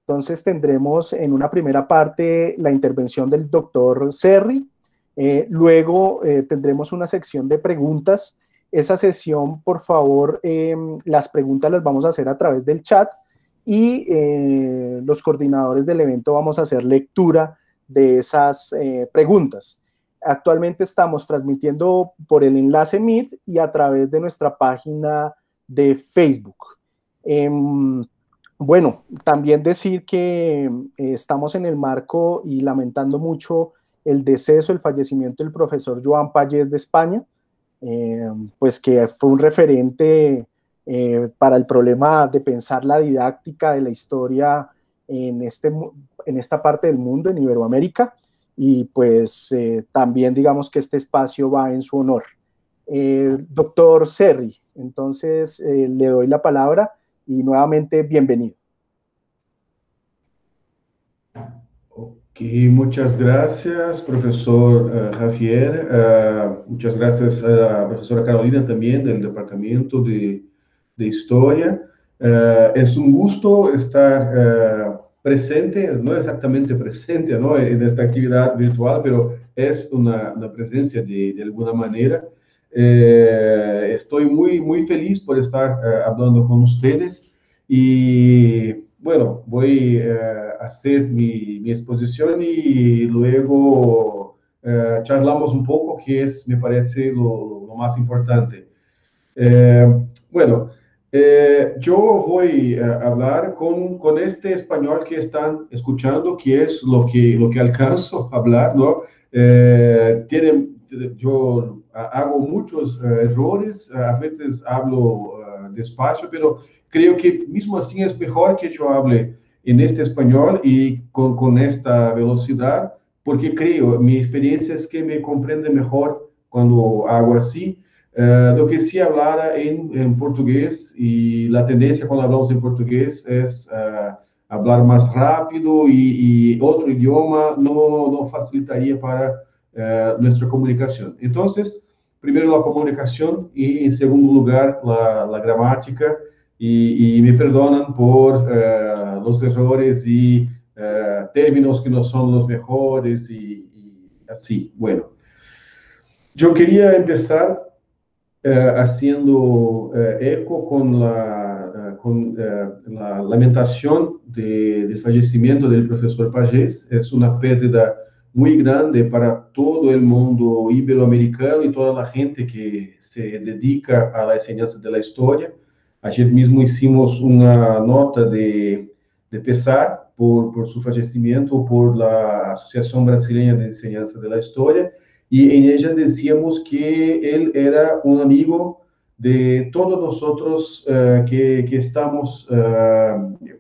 Entonces tendremos en una primera parte la intervención del doctor Serri, luego tendremos una sección de preguntas. Esa sesión, por favor, las preguntas las vamos a hacer a través del chat y los coordinadores del evento vamos a hacer lectura de esas preguntas. Actualmente estamos transmitiendo por el enlace Meet y a través de nuestra página de Facebook. Bueno, también decir que estamos en el marco y lamentando mucho el deceso, el fallecimiento del profesor Joan Pallés de España, pues que fue un referente para el problema de pensar la didáctica de la historia en esta parte del mundo, en Iberoamérica, y pues también digamos que este espacio va en su honor. Doctor Serri, entonces le doy la palabra y nuevamente bienvenido. Ok, muchas gracias, profesor Javier. Muchas gracias a la profesora Carolina también del Departamento de Historia. Es un gusto estar presente, no exactamente presente, ¿no?, en esta actividad virtual, pero es una presencia de alguna manera. Estoy muy feliz por estar hablando con ustedes y bueno, voy a hacer mi exposición y luego charlamos un poco, que me parece lo más importante. Bueno, yo voy a hablar con este español que están escuchando, que es lo que alcanzo a hablar, ¿no? Yo hago muchos errores, a veces hablo despacio, pero creo que mismo así es mejor que yo hable en este español y con esta velocidad, porque creo, mi experiencia es que me comprende mejor cuando hago así. Lo que si hablara en portugués, y la tendencia cuando hablamos en portugués es hablar más rápido y otro idioma no facilitaría para nuestra comunicación. Entonces, primero la comunicación y en segundo lugar la gramática, y me perdonan por los errores y términos que no son los mejores y así. Bueno, yo quería empezar haciendo eco con la lamentación del fallecimiento del profesor Pallés. Es una pérdida muy grande para todo el mundo iberoamericano y toda la gente que se dedica a la enseñanza de la historia. Ayer mismo hicimos una nota de pesar por su fallecimiento por la Asociación Brasileña de Enseñanza de la Historia, y en ella decíamos que él era un amigo de todos nosotros que estamos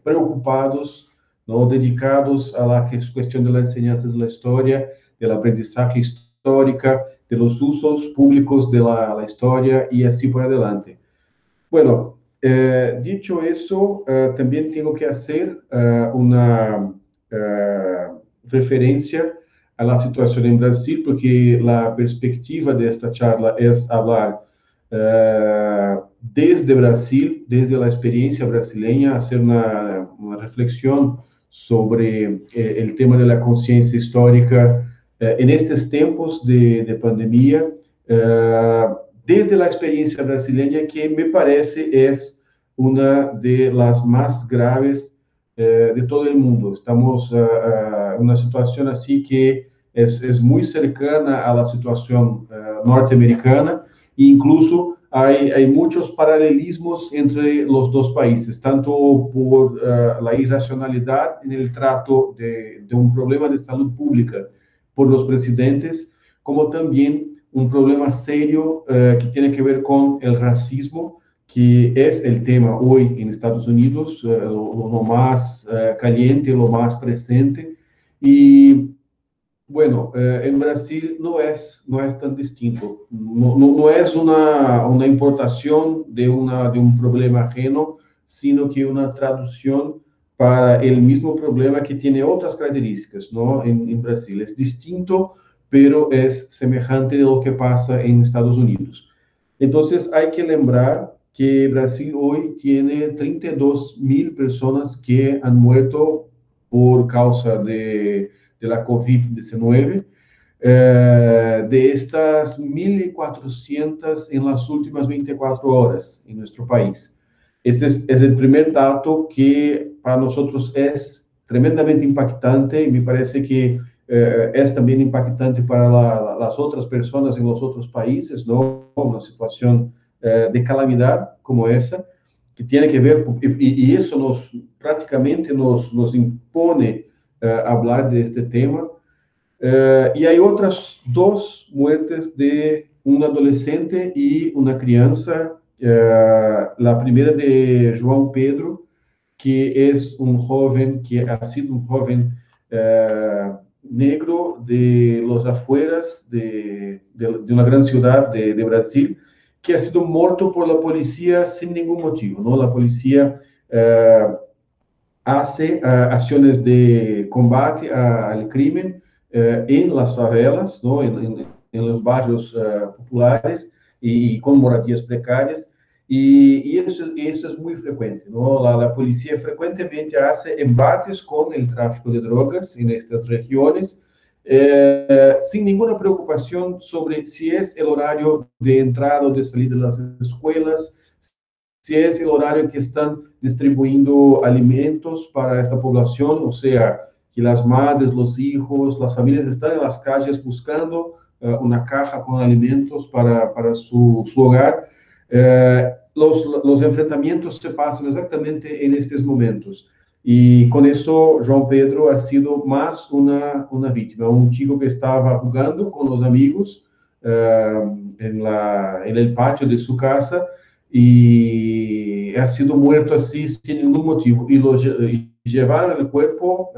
preocupados, ¿no?, dedicados a la cuestión de la enseñanza de la historia, del aprendizaje histórica, de los usos públicos de la historia y así por adelante. Bueno, dicho eso, también tengo que hacer una referencia a la situación en Brasil, porque la perspectiva de esta charla es hablar desde Brasil, desde la experiencia brasileña, hacer una reflexión sobre el tema de la conciencia histórica en estos tiempos de pandemia, desde la experiencia brasileña, que me parece es una de las más graves de todo el mundo. Estamos en una situación así que es muy cercana a la situación norteamericana, e incluso hay muchos paralelismos entre los dos países, tanto por la irracionalidad en el trato de un problema de salud pública por los presidentes, como también un problema serio que tiene que ver con el racismo, que es el tema hoy en Estados Unidos, lo más caliente, lo más presente. Y bueno, en Brasil no es tan distinto. No es una importación de un problema ajeno, sino que una traducción para el mismo problema que tiene otras características, ¿no? En Brasil es distinto, pero es semejante de lo que pasa en Estados Unidos. Entonces, hay que lembrar que Brasil hoy tiene 32.000 personas que han muerto por causa de la COVID-19. De estas 1.400 en las últimas 24 horas en nuestro país. Este es el primer dato que para nosotros es tremendamente impactante y me parece que es también impactante para las otras personas en los otros países, ¿no? Una situación de calamidad como esa, que tiene que ver, y eso prácticamente nos impone hablar de este tema. Y hay otras dos muertes de un adolescente y una crianza. La primera de João Pedro, que es un joven, que ha sido un joven negro de los afueras de una gran ciudad de Brasil, que ha sido muerto por la policía sin ningún motivo, ¿no? La policía hace acciones de combate al crimen en las favelas, ¿no? En los barrios populares y con moradías precarias. Y eso es muy frecuente, ¿no? La policía frecuentemente hace embates con el tráfico de drogas en estas regiones, sin ninguna preocupación sobre si es el horario de entrada o de salida de las escuelas, si es el horario que están distribuyendo alimentos para esta población, o sea, que las madres, los hijos, las familias están en las calles buscando una caja con alimentos para su hogar. Los enfrentamientos se pasan exactamente en estos momentos. Y con eso, João Pedro ha sido más una víctima, un chico que estaba jugando con los amigos en el patio de su casa y ha sido muerto así sin ningún motivo. Y llevaron el cuerpo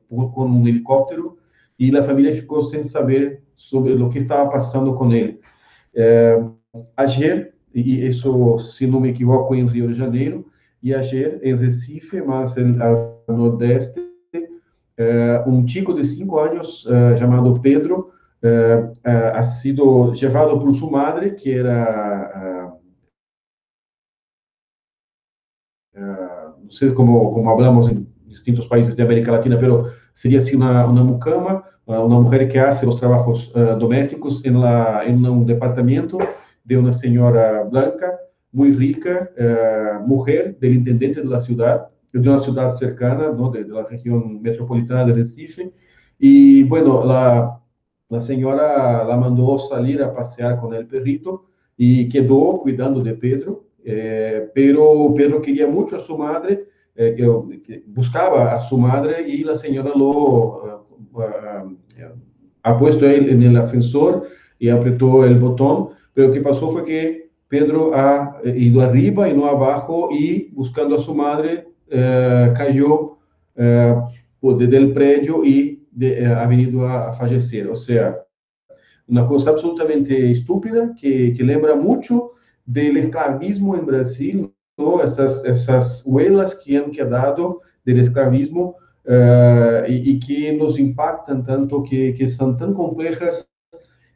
con un helicóptero y la familia ficou sem saber sobre lo que estaba pasando con él. Ayer, y eso si no me equivoco en Río de Janeiro, y ayer en Recife, más al nordeste, un chico de 5 años llamado Pedro ha sido llevado por su madre, que era no sé cómo hablamos en distintos países de América Latina, pero sería así una mucama, una mujer que hace los trabajos domésticos en un departamento de una señora blanca, muy rica, mujer del intendente de la ciudad, de una ciudad cercana, ¿no? de la región metropolitana de Recife. Y bueno, la señora la mandó salir a pasear con el perrito y quedó cuidando de Pedro. Pero Pedro quería mucho a su madre, que buscaba a su madre y la señora lo ha puesto a él en el ascensor y apretó el botón, pero lo que pasó fue que Pedro ha ido arriba y no abajo y buscando a su madre cayó desde el predio y ha venido a fallecer. O sea, una cosa absolutamente estúpida que lembra mucho del esclavismo en Brasil, ¿no? Esas huellas que han quedado del esclavismo y que nos impactan tanto, que son tan complejas,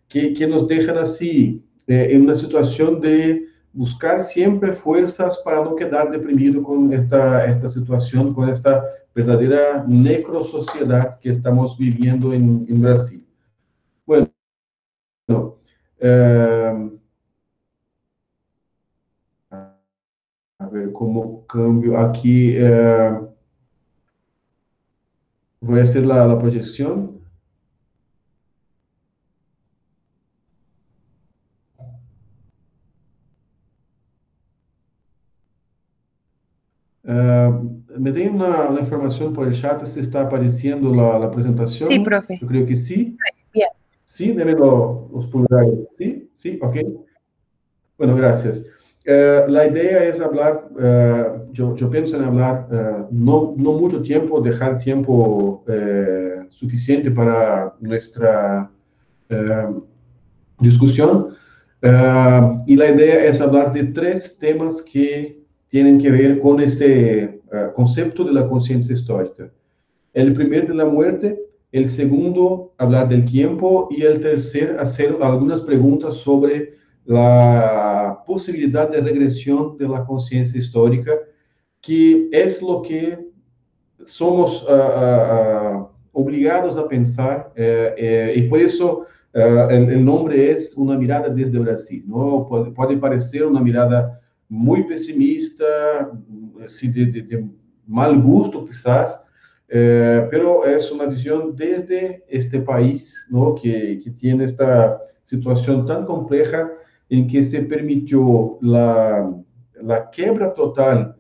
que nos dejan así, en una situación de buscar siempre fuerzas para no quedar deprimido con esta situación, con esta verdadera necrosociedad que estamos viviendo en Brasil. Bueno, eh, a ver cómo cambio aquí. Voy a hacer la proyección. Me den una información por el chat si está apareciendo la Sí, presentación. profe. Yo creo que sí. Bien. Sí, denme los pulgares. Sí, sí, ok. Bueno, gracias. La idea es hablar, yo pienso en hablar no mucho tiempo, dejar tiempo suficiente para nuestra discusión. Y la idea es hablar de 3 temas que tienen que ver con este concepto de la conciencia histórica. El primero de la muerte, el segundo, hablar del tiempo, y el tercer, hacer algunas preguntas sobre la posibilidad de regresión de la conciencia histórica, que es lo que somos obligados a pensar, y por eso el nombre es Una mirada desde Brasil, ¿no? Puede parecer una mirada muy pesimista, así de mal gusto quizás, pero es una visión desde este país, ¿no? Que tiene esta situación tan compleja en que se permitió la quiebra total,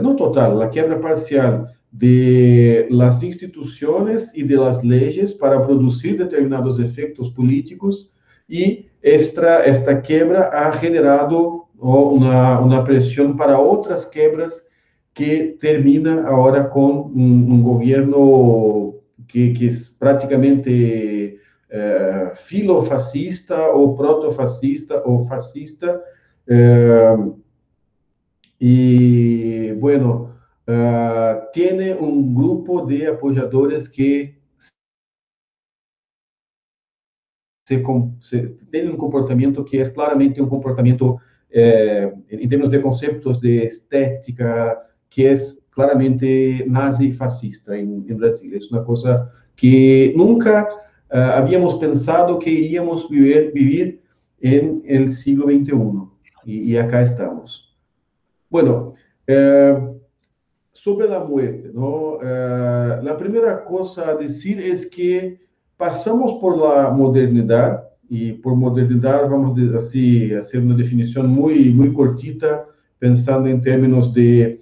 no total, la quiebra parcial de las instituciones y de las leyes para producir determinados efectos políticos, y esta quiebra ha generado, ¿no?, una presión para otras quiebras que termina ahora con un gobierno que es prácticamente filofascista o protofascista o fascista. eh, y bueno, tiene un grupo de apoyadores que tienen un comportamiento que es claramente un comportamiento, en términos de conceptos de estética, que es claramente nazi-fascista en Brasil. Es una cosa que nunca habíamos pensado que iríamos vivir en el siglo XXI. Y acá estamos. Bueno, sobre la muerte, ¿no? La primera cosa a decir es que pasamos por la modernidad, y por modernidad vamos así a hacer una definición muy cortita, pensando en términos de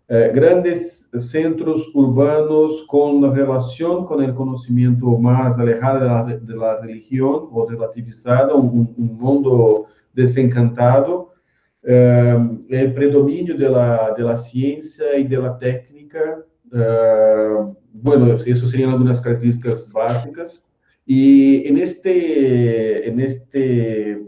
grandes centros urbanos con una relación con el conocimiento más alejada de la religión o relativizada, un mundo desencantado, el predominio de la ciencia y de la técnica. Bueno, eso serían algunas características básicas. Y en este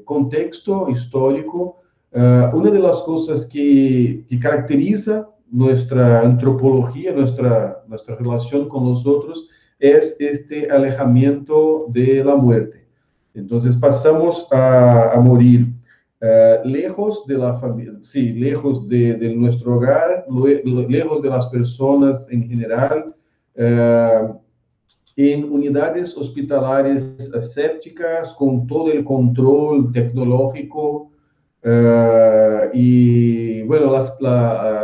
contexto histórico, una de las cosas que caracteriza nuestra antropología, nuestra relación con los otros, es este alejamiento de la muerte. Entonces pasamos a morir lejos de la familia, sí, lejos de nuestro hogar, lejos de las personas en general, en unidades hospitalarias asépticas, con todo el control tecnológico. Y bueno,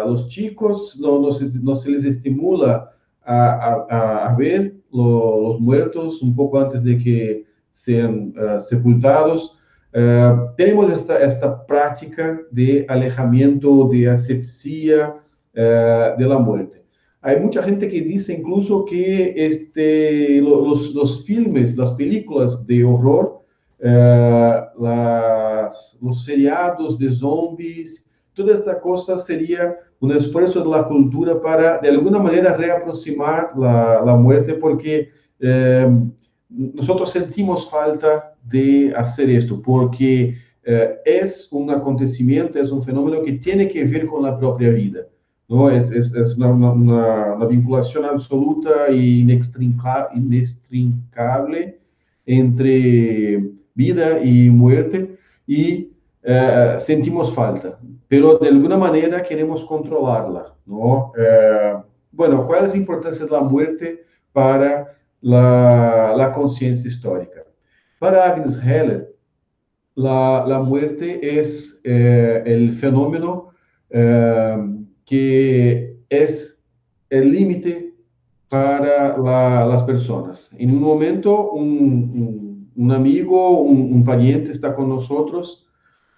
los chicos no se les estimula a ver los muertos un poco antes de que sean sepultados. Tenemos esta práctica de alejamiento, de asepsia de la muerte. Hay mucha gente que dice incluso que los filmes, las películas de horror, los seriados de zombies, toda esta cosa sería un esfuerzo de la cultura para, de alguna manera, reaproximar la muerte, porque nosotros sentimos falta de hacer esto, porque es un acontecimiento, es un fenómeno que tiene que ver con la propia vida, ¿no? Es una vinculación absoluta e inextricable entre vida y muerte, y sentimos falta, pero de alguna manera queremos controlarla, ¿no? Bueno, ¿cuál es la importancia de la muerte para la conciencia histórica? Para Agnes Heller, la muerte es el fenómeno que es el límite para las personas. En un momento, un amigo, un pariente está con nosotros,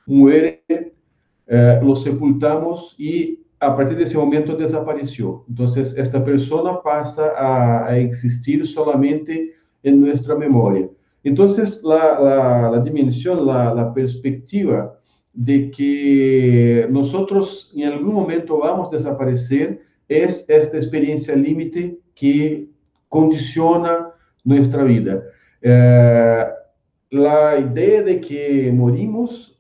muere, lo sepultamos y a partir de ese momento desapareció. Entonces, esta persona pasa a existir solamente en nuestra memoria. Entonces, la dimensión, la perspectiva de que nosotros en algún momento vamos a desaparecer es esta experiencia límite que condiciona nuestra vida. La idea de que morimos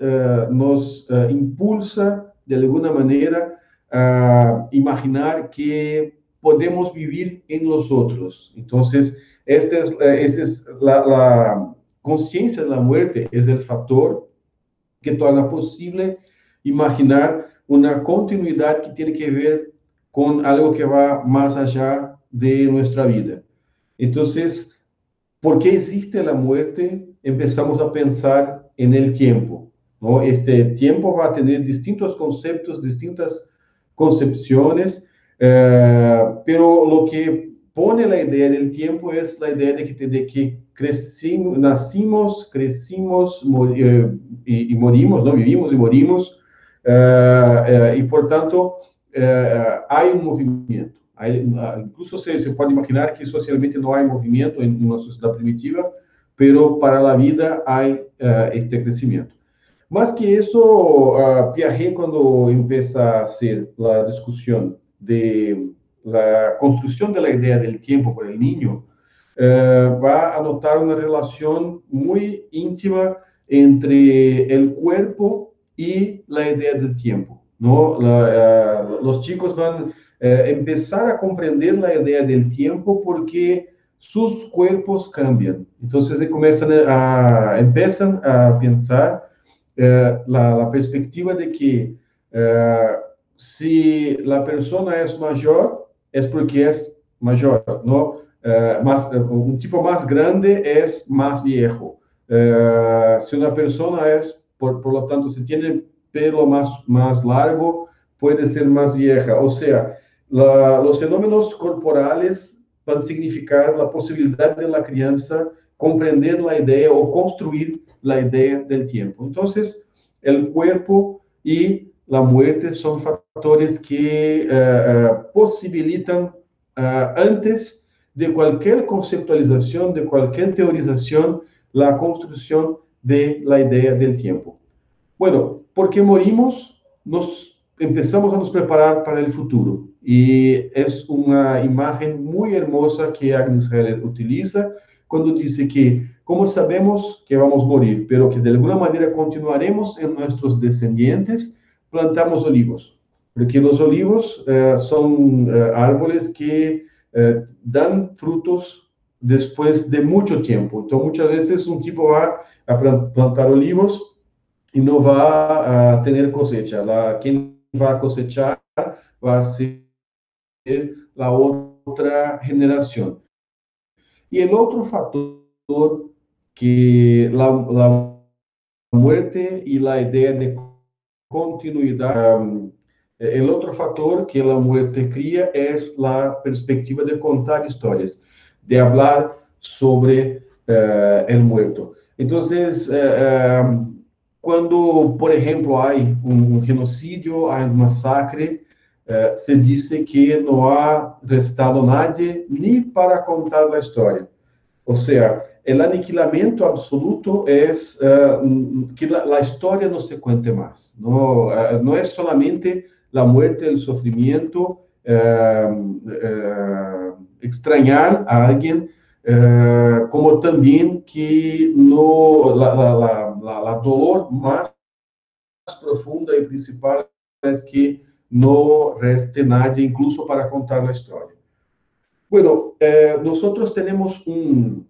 nos impulsa de alguna manera a imaginar que podemos vivir en los otros. Entonces, esta es la conciencia de la muerte, es el factor que torna posible imaginar una continuidad que tiene que ver con algo que va más allá de nuestra vida. Entonces, ¿por qué existe la muerte? Empezamos a pensar en el tiempo, ¿no? Este tiempo va a tener distintos conceptos, distintas concepciones, pero lo que pone la idea del tiempo es la idea de que crecimos, nacimos, crecimos y morimos, ¿no? Vivimos y morimos, y por tanto hay un movimiento. Incluso se puede imaginar que socialmente no hay movimiento en una sociedad primitiva, pero para la vida hay este crecimiento. Más que eso, Piaget, cuando empieza a hacer la discusión de la construcción de la idea del tiempo para el niño, va a notar una relación muy íntima entre el cuerpo y la idea del tiempo, ¿no? Los chicos van empezar a comprender la idea del tiempo porque sus cuerpos cambian. Entonces empiezan a pensar la perspectiva de que si la persona es mayor, es porque es mayor, ¿no? Un tipo más grande es más viejo. Si una persona es, por lo tanto, si tiene pelo más largo, puede ser más vieja. O sea, los fenómenos corporales van a significar la posibilidad de la crianza comprender la idea o construir la idea del tiempo. Entonces, el cuerpo y la muerte son factores que posibilitan antes de cualquier conceptualización, de cualquier teorización, la construcción de la idea del tiempo. Bueno, porque morimos, empezamos a nos preparar para el futuro. Y es una imagen muy hermosa que Agnes Heller utiliza cuando dice que, como sabemos que vamos a morir, pero que de alguna manera continuaremos en nuestros descendientes, plantamos olivos. Porque los olivos son árboles que dan frutos después de mucho tiempo. Entonces, muchas veces un tipo va a plantar olivos y no va a tener cosecha. Quien va a cosechar va a ser la otra generación. Y el otro factor que la muerte y la idea de continuidad, el otro factor que la muerte cría es la perspectiva de contar historias, de hablar sobre el muerto. Entonces, cuando, por ejemplo, hay un genocidio, hay un masacre, se dice que no ha restado nadie ni para contar la historia. O sea, el aniquilamiento absoluto es que la historia no se cuente más. No, no es solamente la muerte, el sufrimiento, extrañar a alguien, como también que no, la dolor más profunda y principal es que no reste nadie, incluso para contar la historia. Bueno, nosotros tenemos un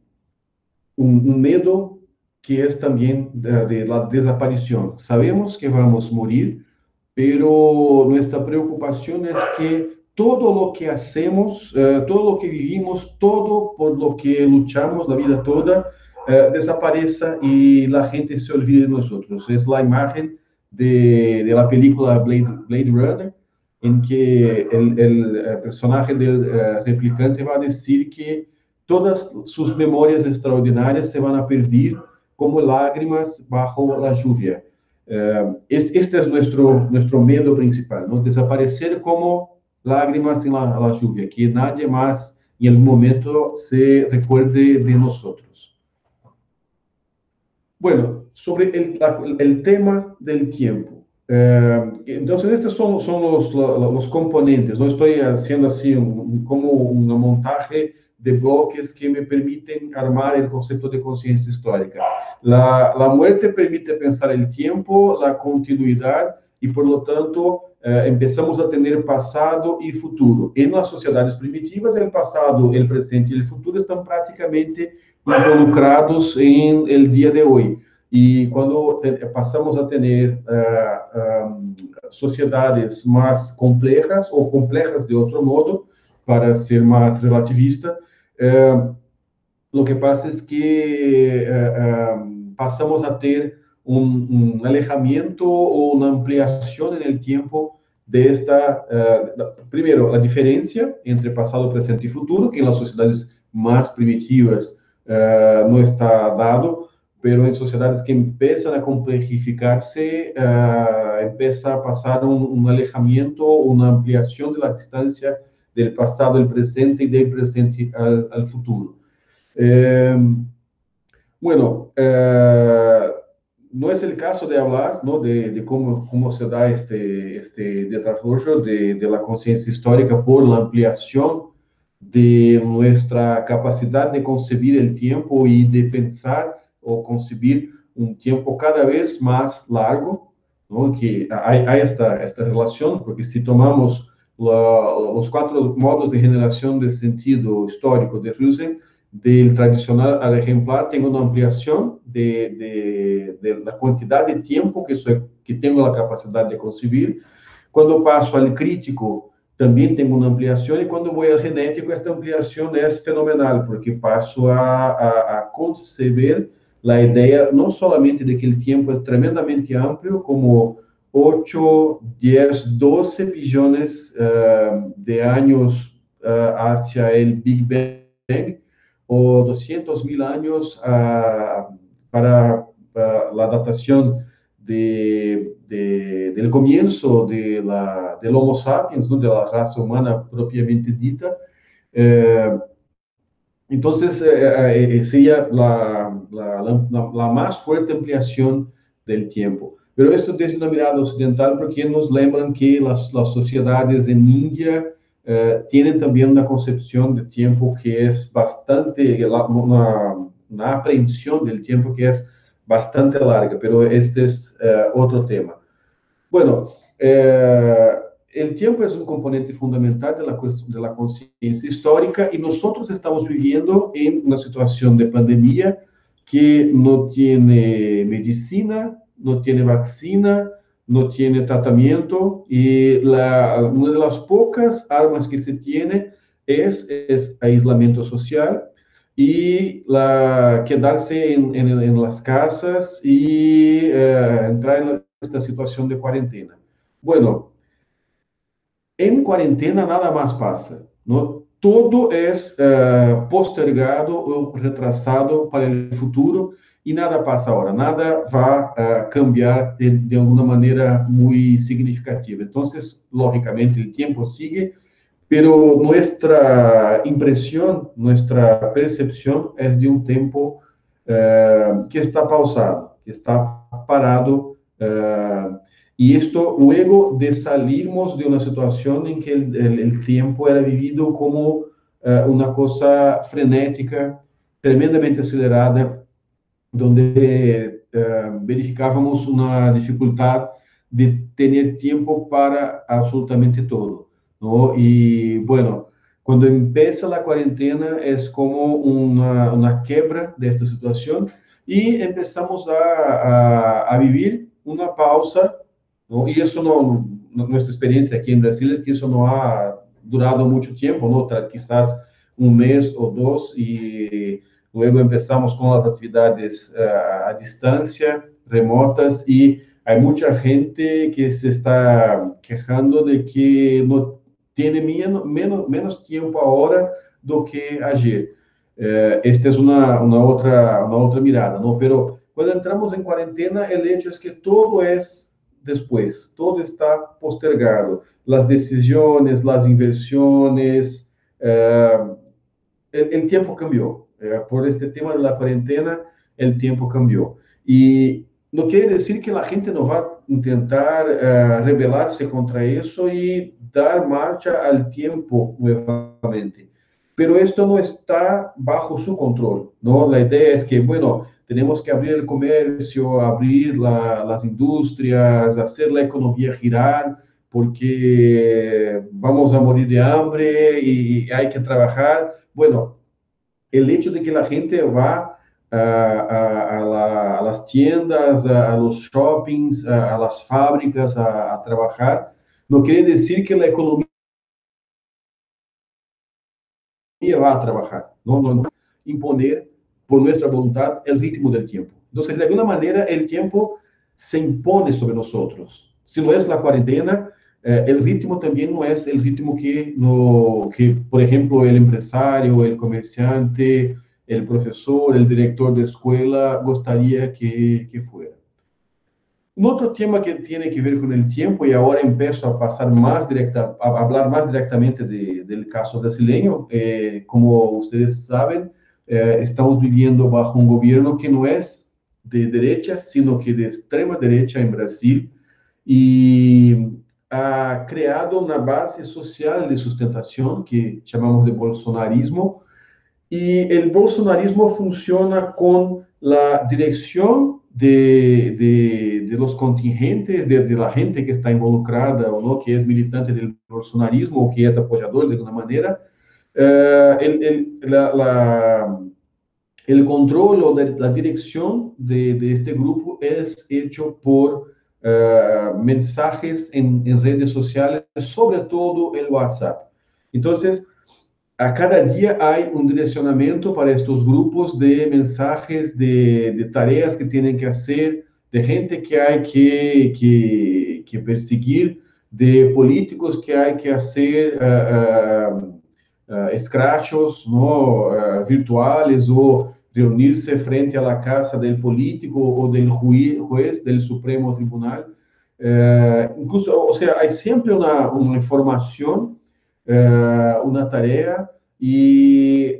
miedo que es también de la desaparición. Sabemos que vamos a morir, pero nuestra preocupación es que todo lo que hacemos, todo lo que vivimos, todo por lo que luchamos la vida toda, desaparezca y la gente se olvide de nosotros. Es la imagen de la película Blade Runner, en que el personaje del replicante va a decir que todas sus memorias extraordinarias se van a perder como lágrimas bajo la lluvia. Este es nuestro miedo principal, ¿no? Desaparecer como lágrimas en la lluvia, que nadie más en algún momento se recuerde de nosotros. Bueno, sobre el tema del tiempo. Entonces, estos son los componentes. No estoy haciendo así como un montaje de bloques que me permiten armar el concepto de conciencia histórica. La muerte permite pensar el tiempo, la continuidad y, por lo tanto, empezamos a tener pasado y futuro. En las sociedades primitivas, el pasado, el presente y el futuro están prácticamente involucrados en el día de hoy. Y cuando pasamos a tener sociedades más complejas o complejas de otro modo, para ser más relativista. Lo que pasa es que pasamos a ter un alejamiento o una ampliación en el tiempo de esta, primero, la diferencia entre pasado, presente y futuro, que en las sociedades más primitivas no está dado, pero en sociedades que empiezan a complejificarse, empieza a pasar un alejamiento, una ampliación de la distancia del pasado al presente y del presente al futuro. Eh, bueno, no es el caso de hablar, ¿no? de cómo se da este desarrollo de la conciencia histórica por la ampliación de nuestra capacidad de concebir el tiempo y de pensar o concebir un tiempo cada vez más largo, ¿no? Que hay esta relación, porque si tomamos los cuatro modos de generación de sentido histórico de Rusen, del tradicional al ejemplar, tengo una ampliación de la cantidad de tiempo que tengo la capacidad de concebir. Cuando paso al crítico, también tengo una ampliación, y cuando voy al genético, esta ampliación es fenomenal, porque paso a conceber la idea no solamente de que el tiempo es tremendamente amplio, como 8, 10, 12 billones de años hacia el Big Bang, o 200.000 años para la datación del comienzo del Homo sapiens, ¿no? De la raza humana propiamente dita. Entonces, sería la más fuerte ampliación del tiempo. Pero esto desde una mirada occidental, porque nos lembran que las sociedades en India tienen también una concepción de tiempo que es bastante, una aprehensión del tiempo que es bastante larga, pero este es otro tema. Bueno, el tiempo es un componente fundamental de la conciencia histórica, y nosotros estamos viviendo en una situación de pandemia que no tiene medicina, no tiene vacina, no tiene tratamiento, y una de las pocas armas que se tiene es aislamiento social y quedarse en las casas y entrar en esta situación de cuarentena. Bueno, en cuarentena nada más pasa, ¿no? Todo es postergado o retrasado para el futuro, y nada pasa ahora, nada va a cambiar de alguna manera muy significativa. Entonces, lógicamente, el tiempo sigue, pero nuestra impresión, nuestra percepción es de un tiempo que está pausado, que está parado, y esto luego de salirnos de una situación en que el tiempo era vivido como una cosa frenética, tremendamente acelerada, donde verificábamos una dificultad de tener tiempo para absolutamente todo, ¿no? Y bueno, cuando empieza la cuarentena es como una quebra de esta situación, y empezamos a vivir una pausa, ¿no? Y eso nuestra experiencia aquí en Brasil es que eso no ha durado mucho tiempo, ¿no? Quizás un mes o dos, y luego empezamos con las actividades a distancia, remotas, y hay mucha gente que se está quejando de que no tiene menos tiempo ahora do que ayer. Esta es una otra mirada, ¿no? Pero cuando entramos en cuarentena, el hecho es que todo es después, todo está postergado. Las decisiones, las inversiones, el tiempo cambió. Por este tema de la cuarentena, el tiempo cambió. Y no quiere decir que la gente no va a intentar rebelarse contra eso y dar marcha al tiempo nuevamente. Pero esto no está bajo su control, ¿no? La idea es que, bueno, tenemos que abrir el comercio, abrir las industrias, hacer la economía girar, porque vamos a morir de hambre y hay que trabajar. Bueno, el hecho de que la gente va a las tiendas, a los shoppings, a las fábricas a trabajar, no quiere decir que la economía todavía va a trabajar, no imponer por nuestra voluntad el ritmo del tiempo. Entonces, de alguna manera, el tiempo se impone sobre nosotros. Si no es la cuarentena, el ritmo también no es el ritmo que, por ejemplo, el empresario, el comerciante, el profesor, el director de escuela gustaría que fuera. Un otro tema que tiene que ver con el tiempo, y ahora empiezo a pasar a hablar más directamente del caso brasileño, como ustedes saben, estamos viviendo bajo un gobierno que no es de derecha, sino que de extrema derecha en Brasil, y ha creado una base social de sustentación que llamamos de bolsonarismo, y el bolsonarismo funciona con la dirección de los contingentes, de la gente que está involucrada o no, que es militante del bolsonarismo o que es apoyador de alguna manera. El control o la dirección de este grupo es hecho por mensajes en redes sociales, sobre todo el WhatsApp. Entonces, a cada día hay un direccionamiento para estos grupos de mensajes, de tareas que tienen que hacer, de gente que hay que perseguir, de políticos que hay que hacer escrachos, ¿no? Virtuales o reunirse frente a la casa del político o del juez del Supremo Tribunal. Incluso, o sea, hay siempre una información, una tarea y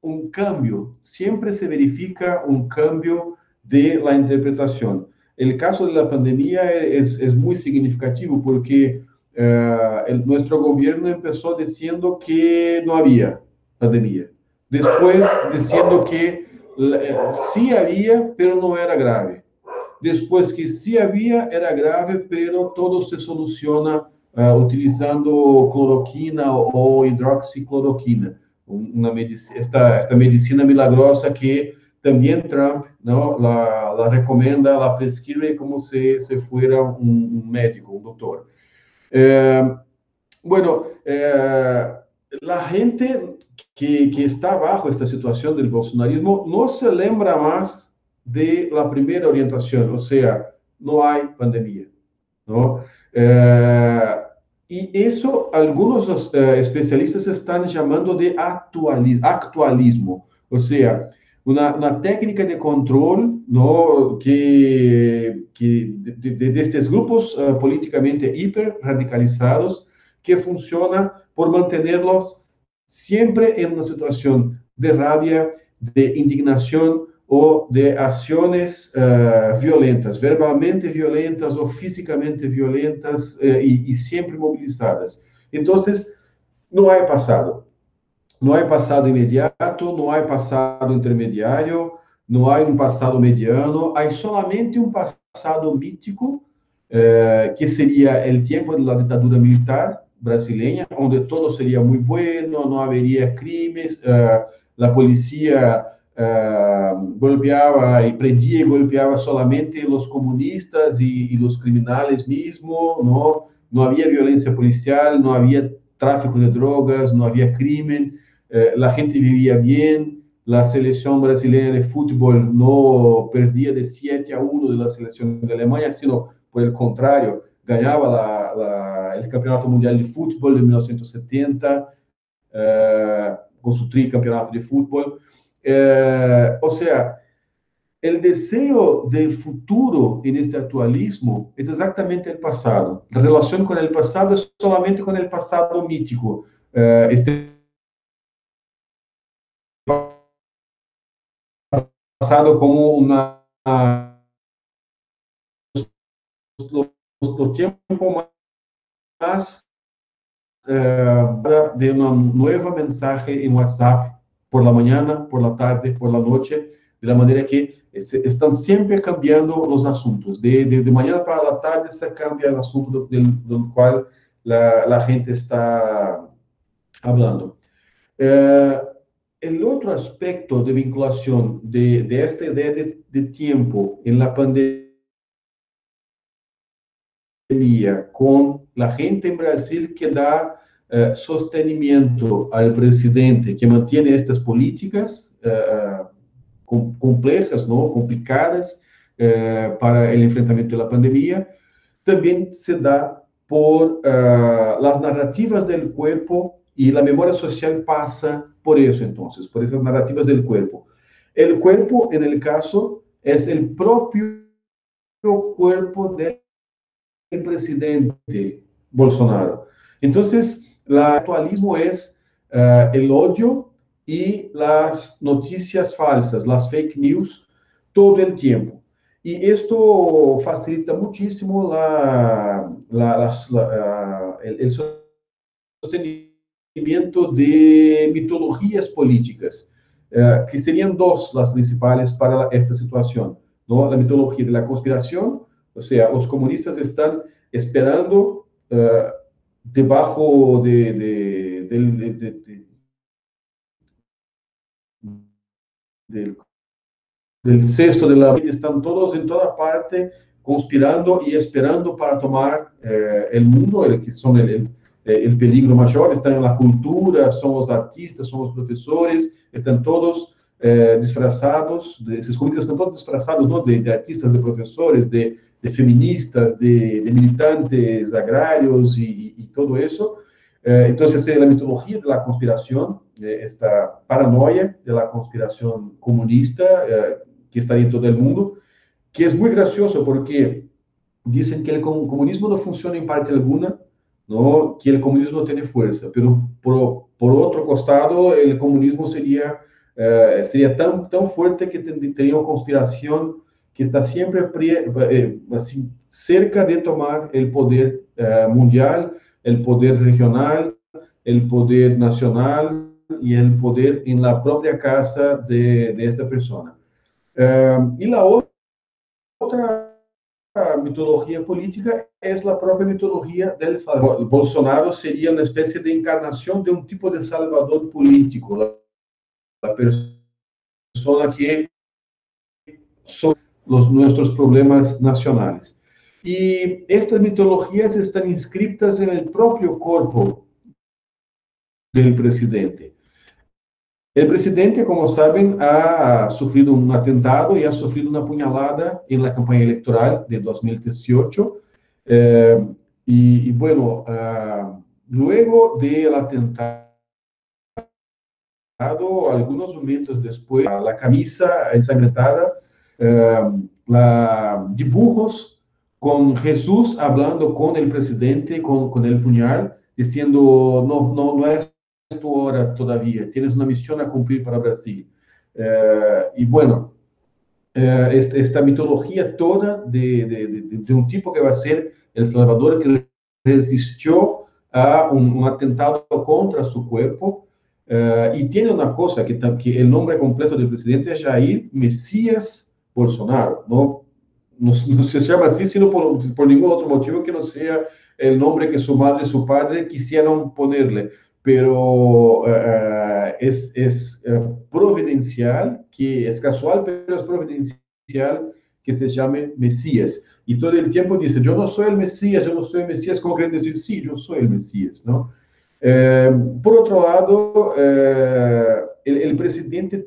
un cambio. Siempre se verifica un cambio de la interpretación. El caso de la pandemia es muy significativo porque nuestro gobierno empezó diciendo que no había pandemia. Después diciendo que sí había, pero no era grave. Después que sí había, era grave, pero todo se soluciona utilizando cloroquina o hidroxicloroquina, esta medicina milagrosa que también Trump, ¿no? la recomienda, la prescribe como si fuera un médico, un doctor. Bueno, la gente que está bajo esta situación del bolsonarismo no se lembra más de la primera orientación, o sea, no hay pandemia, ¿no? Y eso algunos especialistas están llamando de actualismo, o sea, una técnica de control, ¿no? De estos grupos políticamente hiper radicalizados que funciona por mantenerlos siempre en una situación de rabia, de indignación o de acciones violentas, verbalmente violentas o físicamente violentas y siempre movilizadas. Entonces, no hay pasado. No hay pasado inmediato, no hay pasado intermediario, no hay un pasado mediano, hay solamente un pasado mítico, que sería el tiempo de la dictadura militar brasileña, donde todo sería muy bueno, no habría crímenes, la policía golpeaba y prendía y golpeaba solamente los comunistas y los criminales mismos, no había violencia policial, no había tráfico de drogas, no había crimen, la gente vivía bien, la selección brasileña de fútbol no perdía de 7-1 de la selección de Alemania, sino por el contrario, ganaba el Campeonato Mundial de Fútbol de 1970, con su tricampeonato de fútbol. O sea, el deseo del futuro en este actualismo es exactamente el pasado. La relación con el pasado es solamente con el pasado mítico. Este pasado como los tiempos más de una nueva mensaje en WhatsApp por la mañana, por la tarde, por la noche, de la manera que están siempre cambiando los asuntos. De mañana para la tarde se cambia el asunto del cual la gente está hablando. El otro aspecto de vinculación de esta idea de tiempo en la pandemia con la gente en Brasil que da sostenimiento al presidente que mantiene estas políticas complejas, ¿no? Complicadas para el enfrentamiento de la pandemia, también se da por las narrativas del cuerpo y la memoria social pasa por eso entonces, por esas narrativas del cuerpo. El cuerpo, en el caso, es el propio cuerpo del presidente Bolsonaro. Entonces, el actualismo es el odio y las noticias falsas, las fake news, todo el tiempo. Y esto facilita muchísimo el sostenimiento de mitologías políticas, que serían dos las principales para esta situación, ¿no? La mitología de la conspiración, o sea, los comunistas están esperando debajo del del cesto de la vida, están todos en toda parte conspirando y esperando para tomar el mundo, que son el peligro mayor, están en la cultura, son los artistas, son los profesores, están todos disfrazados, esos comités están todos disfrazados, ¿no? De artistas, de profesores, de feministas, de militantes agrarios y todo eso. Entonces, la mitología de la conspiración, esta paranoia de la conspiración comunista, que estaría en todo el mundo, que es muy gracioso porque dicen que el comunismo no funciona en parte alguna, ¿no? Que el comunismo no tiene fuerza, pero por otro costado, el comunismo sería tan fuerte que tendría una conspiración que está siempre así, cerca de tomar el poder mundial, el poder regional, el poder nacional y el poder en la propia casa de esta persona. Y la otra mitología política es la propia mitología del Salvador. Bolsonaro sería una especie de encarnación de un tipo de salvador político, la persona que son nuestros problemas nacionales. Y estas mitologías están inscritas en el propio cuerpo del presidente. El presidente, como saben, ha sufrido un atentado y ha sufrido una puñalada en la campaña electoral de 2018. Bueno, luego del atentado, algunos momentos después, la camisa ensangrentada, dibujos con Jesús hablando con el presidente, con el puñal, diciendo, no es tu hora todavía, tienes una misión a cumplir para Brasil. Y bueno, esta mitología toda de un tipo que va a ser el Salvador, que resistió a un atentado contra su cuerpo. Y tiene una cosa, que el nombre completo del presidente es Jair Mesías Bolsonaro, ¿no? No se llama así, sino por ningún otro motivo que no sea el nombre que su madre y su padre quisieron ponerle. Pero es providencial, que es casual, pero es providencial que se llame Mesías. Y todo el tiempo dice, yo no soy el Mesías, yo no soy el Mesías, como quieren decir, sí, yo soy el Mesías, ¿no? Por otro lado, el presidente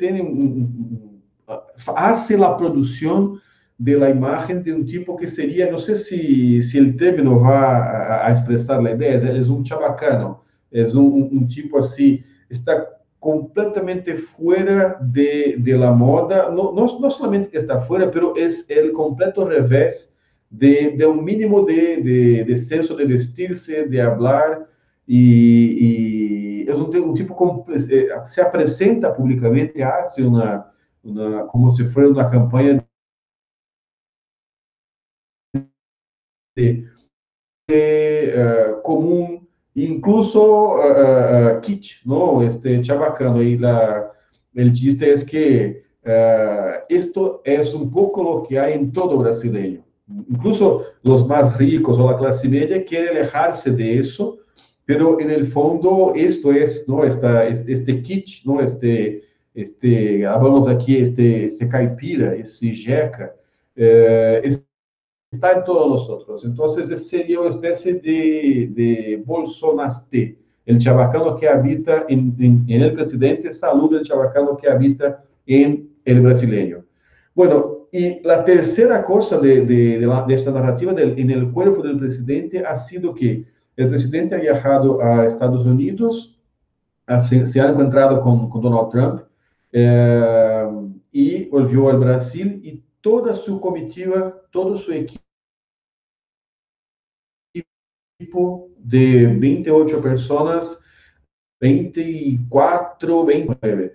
hace la producción de la imagen de un tipo que sería, no sé si el término va a expresar la idea, es un chabacano, es un tipo así, está completamente fuera de la moda, no solamente que está fuera, pero es el completo revés de un mínimo de senso de vestirse, de hablar, y es un tipo que se apresenta públicamente, hace como si fuera una campaña común, incluso kitsch, ¿no? Chabacano. Y el chiste es que esto es un poco lo que hay en todo brasileño. Incluso los más ricos o la clase media quieren alejarse de eso, pero en el fondo esto es, ¿no? Este kitsch, ¿no? Hablamos aquí, este caipira, ese jeca, está en todos nosotros. Entonces, sería una especie de Bolsonasté, el chabacano que habita en el presidente saluda el chabacano que habita en el brasileño. Bueno, y la tercera cosa de esta narrativa en el cuerpo del presidente ha sido que el presidente ha viajado a Estados Unidos, se ha encontrado con Donald Trump y volvió al Brasil y toda su comitiva, todo su equipo de 28 personas, 24, 29.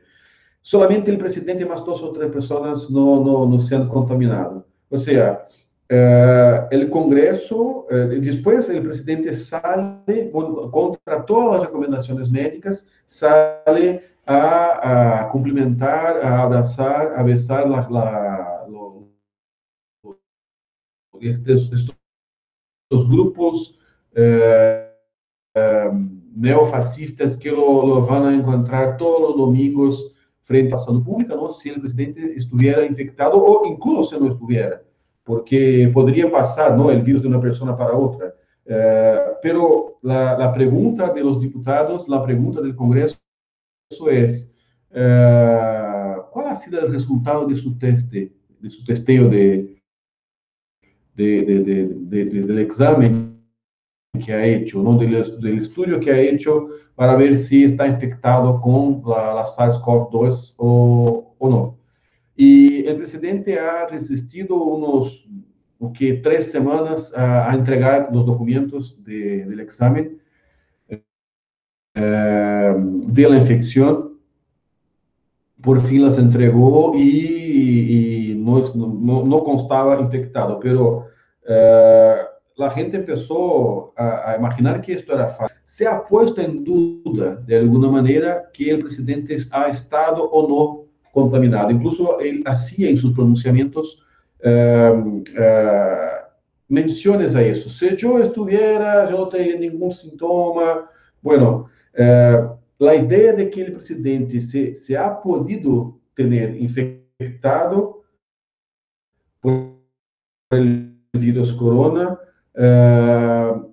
Solamente el presidente más dos o tres personas no se han contaminado. O sea, el Congreso, después el presidente sale contra todas las recomendaciones médicas, sale a cumplimentar, a abrazar, a besar estos grupos neofascistas que lo van a encontrar todos los domingos frente a la salud pública, ¿no? Si el presidente estuviera infectado o incluso si no estuviera, porque podría pasar, ¿no? El virus de una persona para otra. Pero la pregunta de los diputados, la pregunta del Congreso es, ¿cuál ha sido el resultado de su testeo del examen que ha hecho, ¿no? Del estudio que ha hecho para ver si está infectado con la SARS-CoV-2 o no? Y el presidente ha resistido unos 3 semanas a entregar los documentos del examen de la infección. Por fin las entregó y no constaba infectado, pero la gente empezó a imaginar que esto era fácil. Se ha puesto en duda, de alguna manera, que el presidente ha estado o no contaminado. Incluso él hacía en sus pronunciamientos menciones a eso. Si yo estuviera, yo no tendría ningún síntoma. Bueno, la idea de que el presidente se ha podido tener infectado por el virus corona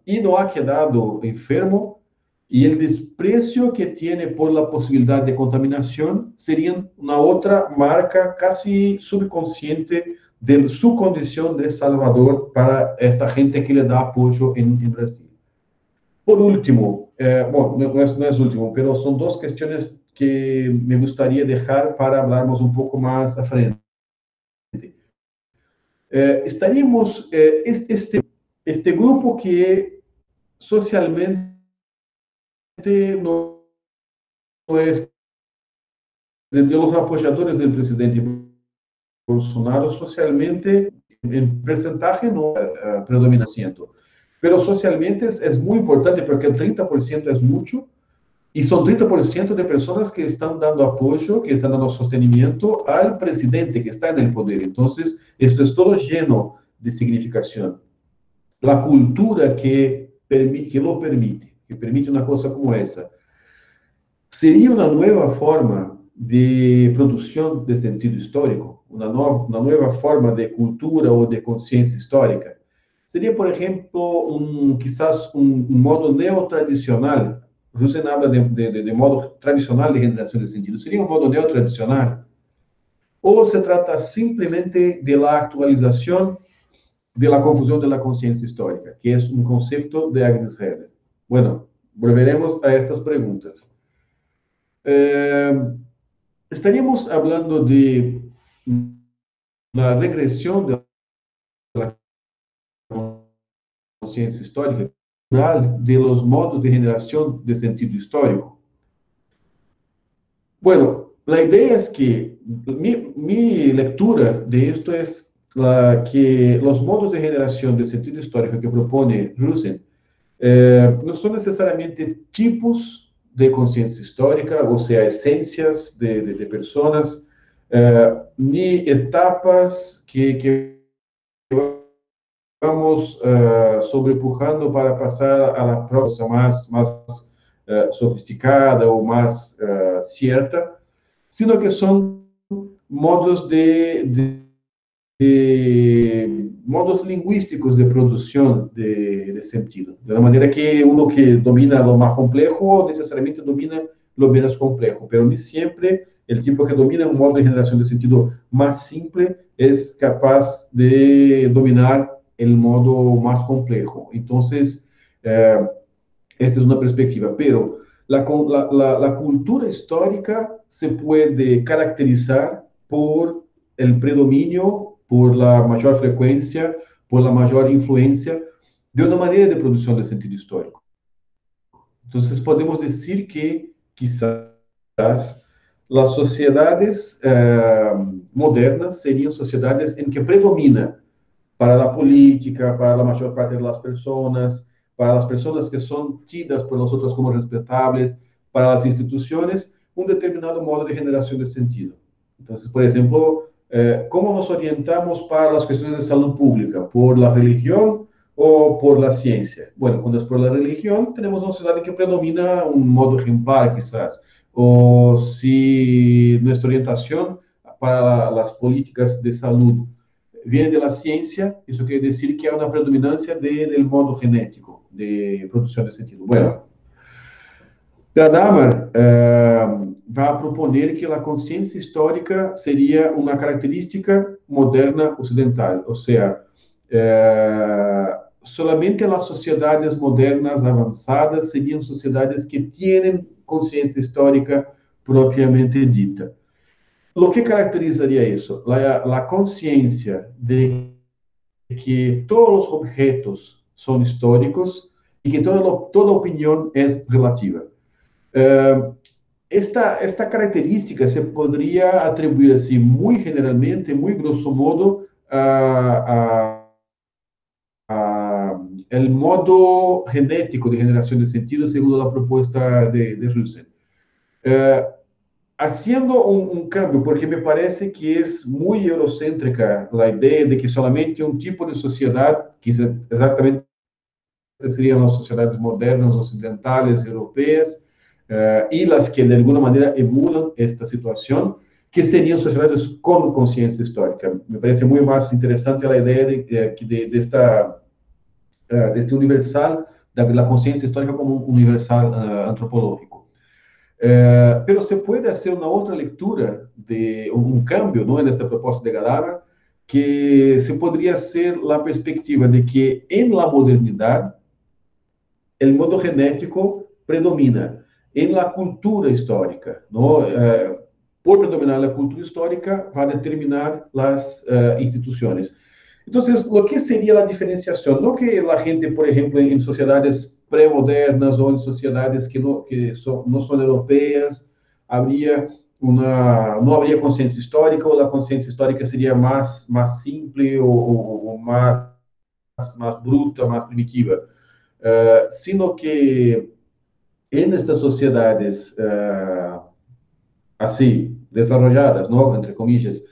y no ha quedado enfermo, y el desprecio que tiene por la posibilidad de contaminación sería una otra marca casi subconsciente de su condición de salvador para esta gente que le da apoyo en Brasil. Por último, bueno, no es último, pero son dos cuestiones que me gustaría dejar para hablarmos un poco más a frente. Estaríamos, este grupo que socialmente no es de los apoyadores del presidente Bolsonaro, socialmente, en porcentaje no predomina ciento, pero socialmente es muy importante porque el 30% es mucho. Y son 30% de personas que están dando apoyo, que están dando sostenimiento al presidente que está en el poder. Entonces, esto es todo lleno de significación. La cultura que lo permite, que permite una cosa como esa, sería una nueva forma de producción de sentido histórico, una nueva forma de cultura o de conciencia histórica. Sería, por ejemplo, quizás un modo neotradicional. Rusen habla de modo tradicional de generación de sentido. ¿Sería un modo neotradicional? ¿O se trata simplemente de la actualización de la confusión de la conciencia histórica, que es un concepto de Agnes Herder? Bueno, volveremos a estas preguntas. Estaríamos hablando de la regresión de la conciencia histórica, de los modos de generación de sentido histórico. Bueno, la idea es que mi lectura de esto es que los modos de generación de sentido histórico que propone Rusen no son necesariamente tipos de conciencia histórica, o sea, esencias de personas, ni etapas que vamos sobrepujando para pasar a la próxima más sofisticada o más cierta, sino que son modos de modos lingüísticos de producción de sentido. De la manera que uno que domina lo más complejo necesariamente domina lo menos complejo, pero ni siempre el tipo que domina un modo de generación de sentido más simple es capaz de dominar el modo más complejo. Entonces, esta es una perspectiva, pero la cultura histórica se puede caracterizar por el predominio, por la mayor frecuencia, por la mayor influencia de una manera de producción de sentido histórico. Entonces, podemos decir que quizás las sociedades modernas serían sociedades en que predomina para la política, para la mayor parte de las personas, para las personas que son tidas por nosotros como respetables, para las instituciones, un determinado modo de generación de sentido. Entonces, por ejemplo, ¿cómo nos orientamos para las cuestiones de salud pública? ¿Por la religión o por la ciencia? Bueno, cuando es por la religión, tenemos una sociedad en que predomina un modo ejemplar, quizás. O si nuestra orientación para las políticas de salud viene de la ciencia, eso quiere decir que hay una predominancia del modo genético de producción de sentido. Bueno, Gadamer va a proponer que la conciencia histórica sería una característica moderna occidental, o sea, solamente las sociedades modernas avanzadas serían sociedades que tienen conciencia histórica propiamente dita. Lo que caracterizaría eso? La conciencia de que todos los objetos son históricos y que toda opinión es relativa. Esta característica se podría atribuir así muy generalmente, muy grosso modo, a el modo genético de generación de sentido según la propuesta de Russell. Haciendo un cambio, porque me parece que es muy eurocéntrica la idea de que solamente un tipo de sociedad, que exactamente serían las sociedades modernas, occidentales, europeas, y las que de alguna manera emulan esta situación, que serían sociedades con conciencia histórica. Me parece muy más interesante la idea de este universal, de la conciencia histórica como un universal antropológico. Pero se puede hacer una otra lectura de un cambio, ¿no?, en esta propuesta de Gadamer, que se podría hacer la perspectiva de que en la modernidad el modo genético predomina en la cultura histórica, ¿no? Por predominar la cultura histórica, va a determinar las instituciones. Entonces, lo que sería la diferenciación, no que la gente, por ejemplo, en sociedades premodernas o en sociedades que no son europeas, no habría conciencia histórica, o la conciencia histórica sería más simple o más bruta, más primitiva, sino que en estas sociedades así, desarrolladas, ¿no?, entre comillas,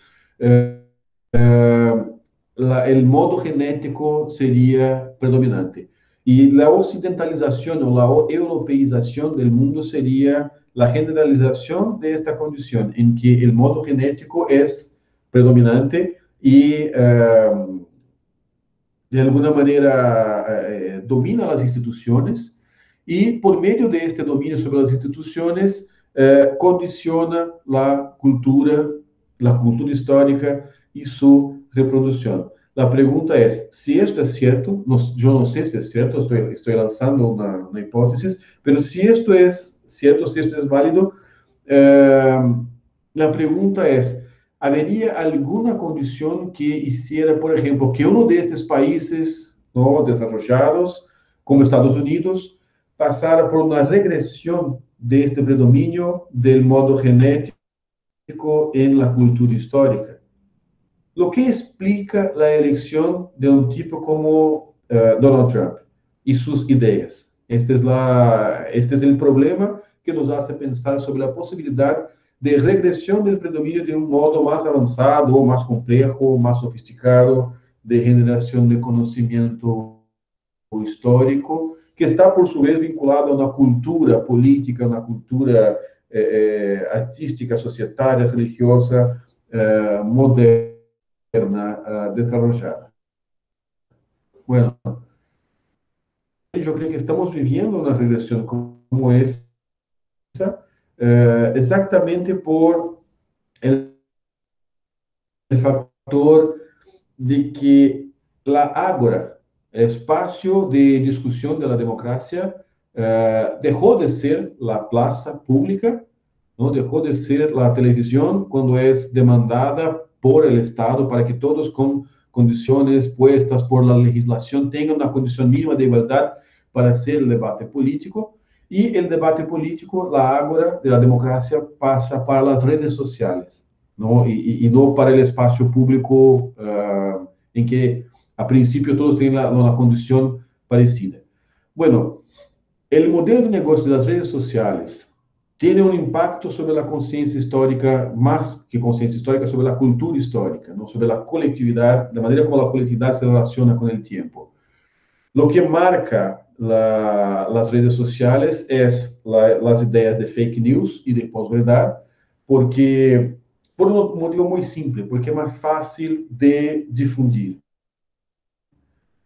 el modo genético sería predominante. Y la occidentalización o la europeización del mundo sería la generalización de esta condición, en que el modo genético es predominante y de alguna manera domina las instituciones, y por medio de este dominio sobre las instituciones condiciona la cultura histórica y su reproducción. La pregunta es, si esto es cierto, yo no sé si es cierto, estoy lanzando una hipótesis, pero si esto es cierto, si esto es válido, la pregunta es, ¿habría alguna condición que hiciera, por ejemplo, que uno de estos países no desarrollados, como Estados Unidos, pasara por una regresión de este predominio del modo genético en la cultura histórica? Lo que explica la elección de un tipo como Donald Trump y sus ideas. Este es el problema que nos hace pensar sobre la posibilidad de regresión del predominio de un modo más avanzado, más complejo, más sofisticado de generación de conocimiento histórico, que está por su vez vinculado a una cultura política, una cultura artística, societaria, religiosa, moderna, desarrollada. Bueno, yo creo que estamos viviendo una regresión como esa, exactamente por el factor de que la ágora, el espacio de discusión de la democracia, dejó de ser la plaza pública, ¿no? Dejó de ser la televisión cuando es demandada por el Estado para que todos con condiciones puestas por la legislación tengan una condición mínima de igualdad para hacer el debate político. Y el debate político, la ágora de la democracia, pasa para las redes sociales, ¿no? Y no para el espacio público en que a principio todos tienen una condición parecida. Bueno, el modelo de negocio de las redes sociales tiene un impacto sobre la conciencia histórica, más que conciencia histórica, sobre la cultura histórica, ¿no? Sobre la colectividad, la manera como la colectividad se relaciona con el tiempo. Lo que marca las redes sociales es las ideas de fake news y de posverdad, porque por un motivo muy simple, porque es más fácil de difundir.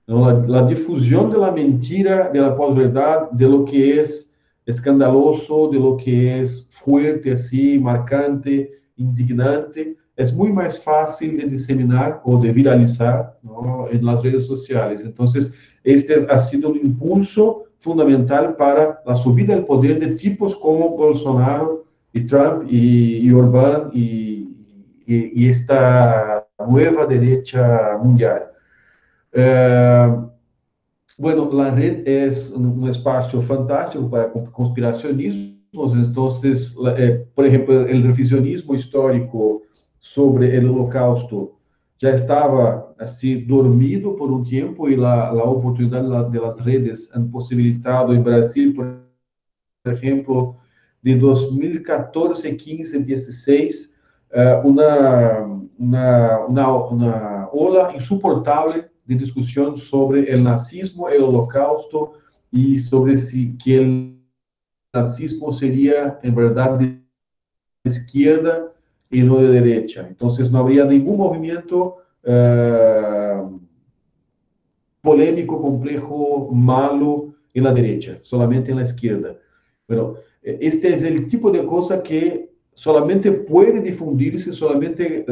¿No? La difusión de la mentira, de la posverdad, de lo que es escandaloso, de lo que es fuerte, así, marcante, indignante, es muy más fácil de diseminar o de viralizar, ¿no? En las redes sociales. Entonces, este ha sido un impulso fundamental para la subida al poder de tipos como Bolsonaro y Trump y Orbán y esta nueva derecha mundial. Bueno, la red es un espacio fantástico para conspiracionismos. Entonces, por ejemplo, el revisionismo histórico sobre el Holocausto ya estaba así dormido por un tiempo y la oportunidad de las redes han posibilitado en Brasil, por ejemplo, de 2014, 15, 16, una ola insuportable de discusión sobre el nazismo, el holocausto y sobre si que el nazismo sería en verdad de izquierda y no de derecha. Entonces no habría ningún movimiento polémico, complejo, malo en la derecha, solamente en la izquierda. Pero este es el tipo de cosa que solamente puede difundirse, solamente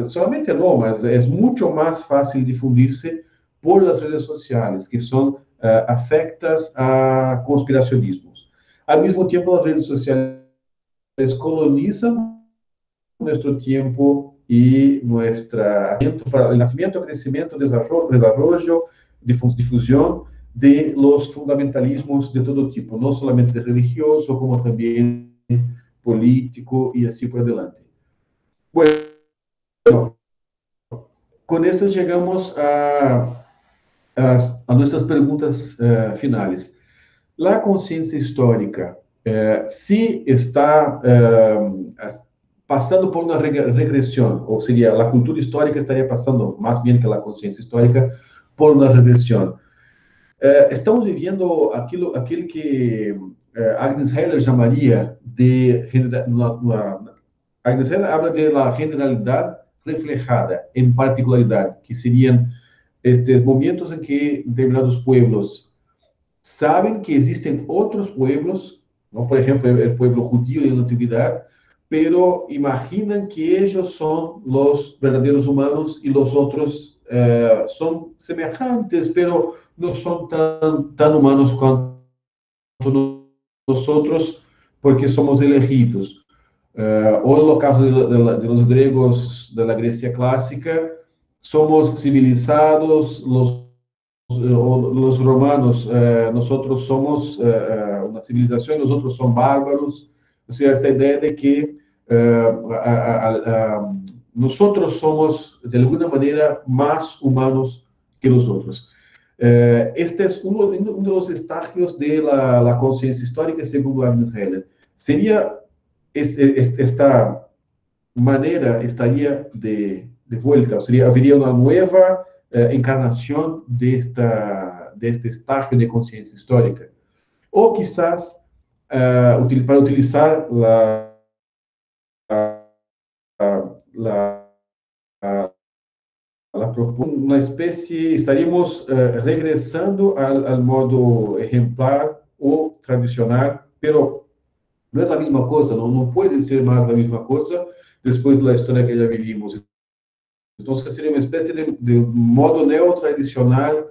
no, mas es mucho más fácil difundirse por las redes sociales, que son afectas a conspiracionismos. Al mismo tiempo, las redes sociales colonizan nuestro tiempo y nuestra para el nacimiento, crecimiento, desarrollo, difusión de los fundamentalismos de todo tipo, no solamente religioso, como también político y así por adelante. Bueno, con esto llegamos a nuestras preguntas finales. La conciencia histórica sí está pasando por una regresión, o sería, la cultura histórica estaría pasando, más bien que la conciencia histórica, por una regresión. Estamos viviendo aquilo que Agnes Heller llamaría de... Agnes Heller habla de la generalidad reflejada en particularidad, que serían estos momentos en que determinados pueblos saben que existen otros pueblos, ¿no? Por ejemplo, el pueblo judío en la antigüedad, pero imaginan que ellos son los verdaderos humanos y los otros son semejantes, pero no son tan humanos cuanto nosotros porque somos elegidos. O en el caso de los griegos de la Grecia clásica, somos civilizados, los romanos, nosotros somos una civilización, nosotros somos bárbaros. O sea, esta idea de que nosotros somos, de alguna manera, más humanos que los otros. Este es uno de los estagios de la conciencia histórica, según Agnes Heller. Sería esta manera estaría de vuelta, o sea, habría una nueva encarnación de este estagio de conciencia histórica. O quizás para utilizar la una especie, estaríamos regresando al modo ejemplar o tradicional, pero no es la misma cosa, no puede ser más la misma cosa después de la historia que ya vivimos. Entonces sería una especie de modo neotradicional,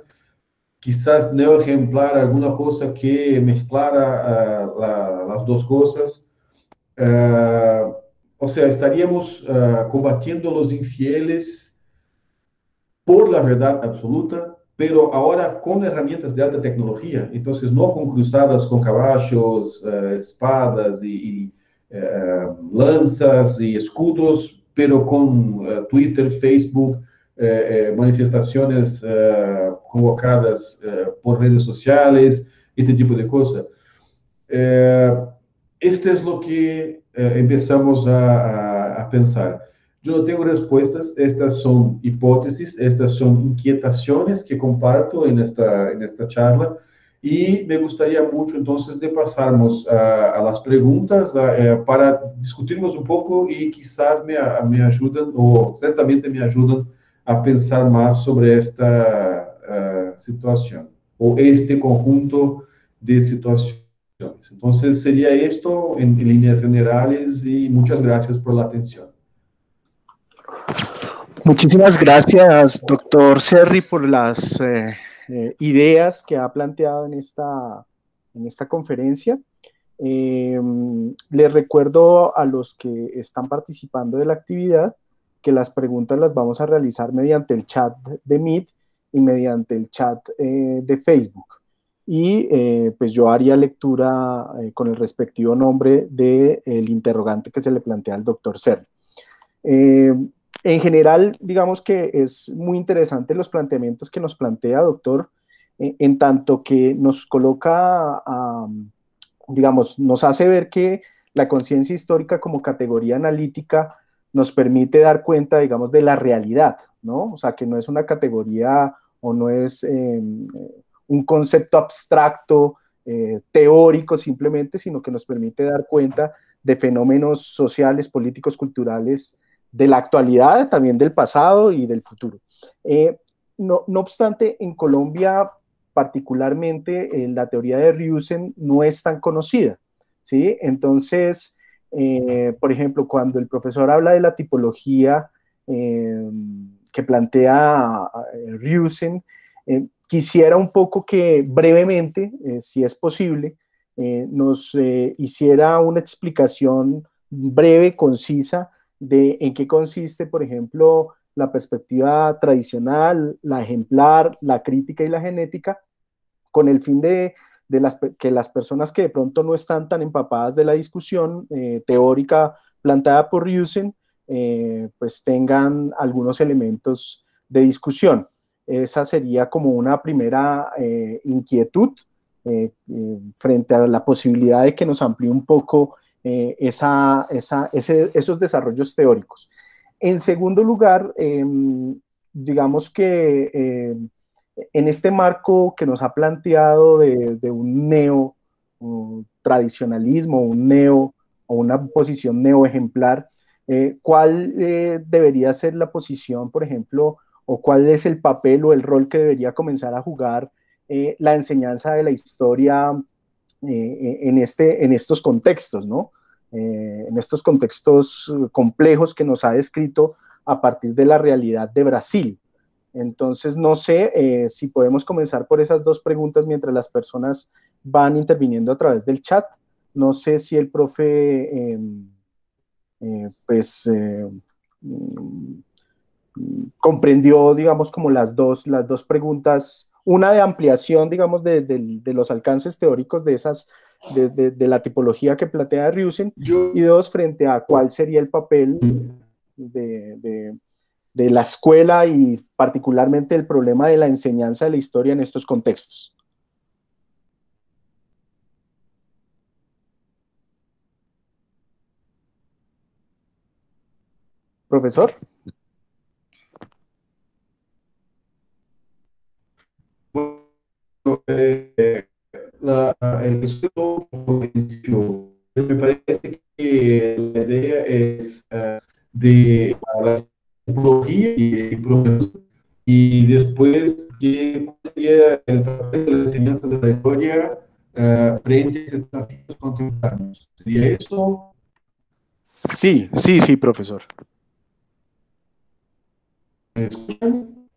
quizás neoejemplar, alguna cosa que mezclara las dos cosas. O sea, estaríamos combatiendo los infieles por la verdad absoluta, pero ahora con herramientas de alta tecnología. Entonces, no con cruzadas con caballos, espadas y lanzas y escudos, pero con Twitter, Facebook, manifestaciones convocadas por redes sociales, este tipo de cosas. Esto es lo que empezamos a pensar. Yo no tengo respuestas, estas son hipótesis, estas son inquietaciones que comparto en esta charla y me gustaría mucho entonces de pasarnos a las preguntas para discutirmos un poco y quizás me ayuden o certamente me ayudan a pensar más sobre esta situación o este conjunto de situaciones. Entonces sería esto en líneas generales y muchas gracias por la atención. Muchísimas gracias, doctor Serri, por las ideas que ha planteado en esta conferencia. Les recuerdo a los que están participando de la actividad que las preguntas las vamos a realizar mediante el chat de Meet y mediante el chat de Facebook. Y pues yo haría lectura con el respectivo nombre del interrogante que se le plantea al doctor Serri. En general, digamos que es muy interesante los planteamientos que nos plantea, doctor, en tanto que nos coloca, digamos, nos hace ver que la conciencia histórica como categoría analítica nos permite dar cuenta, digamos, de la realidad, ¿no? O sea, que no es una categoría o no es un concepto abstracto, teórico simplemente, sino que nos permite dar cuenta de fenómenos sociales, políticos, culturales, de la actualidad, también del pasado y del futuro. No obstante, en Colombia, particularmente, la teoría de Riusen no es tan conocida, ¿sí? Entonces, por ejemplo, cuando el profesor habla de la tipología que plantea Riusen, quisiera un poco que brevemente, si es posible, nos hiciera una explicación breve, concisa, de en qué consiste, por ejemplo, la perspectiva tradicional, la ejemplar, la crítica y la genética, con el fin de que las personas que de pronto no están tan empapadas de la discusión teórica planteada por Riusen, pues tengan algunos elementos de discusión. Esa sería como una primera inquietud frente a la posibilidad de que nos amplíe un poco esos desarrollos teóricos. En segundo lugar, digamos que en este marco que nos ha planteado de un tradicionalismo, un neo o una posición neoejemplar, ¿cuál debería ser la posición, por ejemplo, o cuál es el papel o el rol que debería comenzar a jugar la enseñanza de la historia en estos contextos, ¿no? En estos contextos complejos que nos ha descrito a partir de la realidad de Brasil. Entonces, no sé si podemos comenzar por esas dos preguntas mientras las personas van interviniendo a través del chat. No sé si el profe, comprendió, digamos, como las dos preguntas, una de ampliación, digamos, de los alcances teóricos de la tipología que plantea Riusen, y dos, frente a cuál sería el papel de la escuela y particularmente el problema de la enseñanza de la historia en estos contextos. Profesor. El estudio me parece que la idea es de la tipología y problemas y después, ¿cuál sería el papel de la enseñanza de la historia frente a estos desafíos contemporáneos? ¿Sería eso? Sí, sí, sí, profesor. ¿Me escuchan?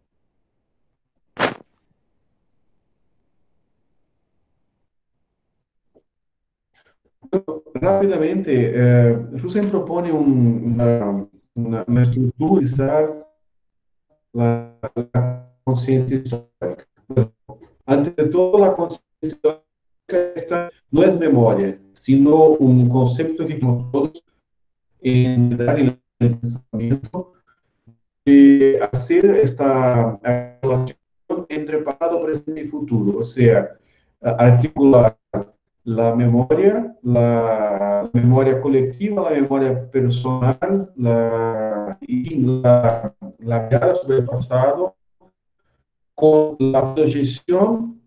Bueno, rápidamente, Rusen propone una estructura la conciencia histórica. Bueno, antes de todo, la conciencia histórica no es memoria, sino un concepto que como todos en el pensamiento, hacer esta relación entre pasado, presente y futuro, o sea, articular la memoria colectiva, la memoria personal, la mirada sobre el pasado con la proyección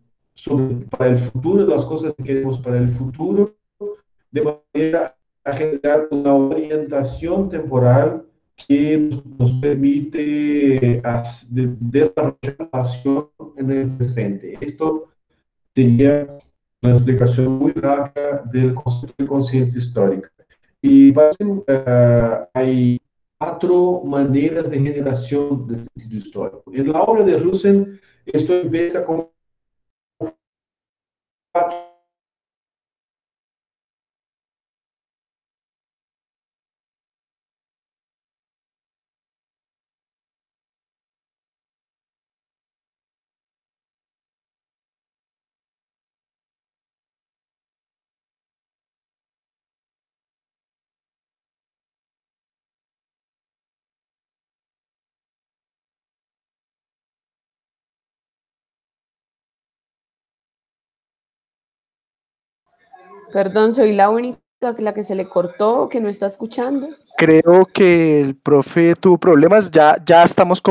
para el futuro, las cosas que queremos para el futuro, de manera a generar una orientación temporal que nos permite desarrollar la acción en el presente. Esto sería una explicación muy rápida del concepto de conciencia histórica. Y hay cuatro maneras de generación de sentido histórico. En la obra de Rusen, esto empieza con cuatro. Perdón, soy la única la que se le cortó, que no está escuchando. Creo que el profe tuvo problemas, ya estamos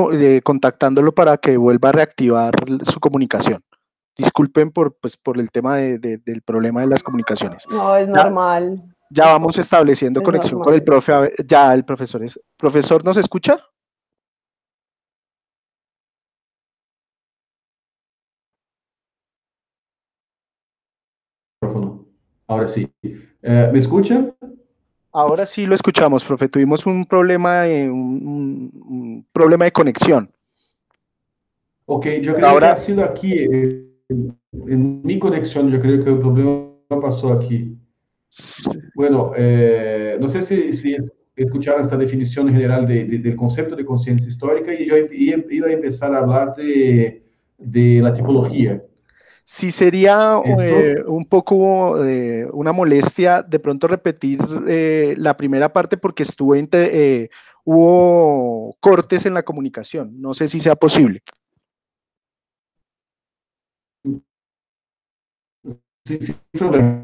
contactándolo para que vuelva a reactivar su comunicación. Disculpen por el tema del problema de las comunicaciones. No, es Ya, normal. ya vamos estableciendo conexión con el profe. A ver, ya el profesor es. ¿Profesor nos escucha? Ahora sí. ¿Me escuchan? Ahora sí lo escuchamos, profe. Tuvimos un problema, un problema de conexión. Ok, yo Pero creo que ahora, ha sido aquí, en mi conexión, yo creo que el problema pasó aquí. Bueno, no sé si escucharon esta definición general del concepto de conciencia histórica y yo iba a empezar a hablar de la tipología. sí sería Esto, un poco una molestia de pronto repetir la primera parte porque hubo cortes en la comunicación. No sé si sea posible. sí, sin problema.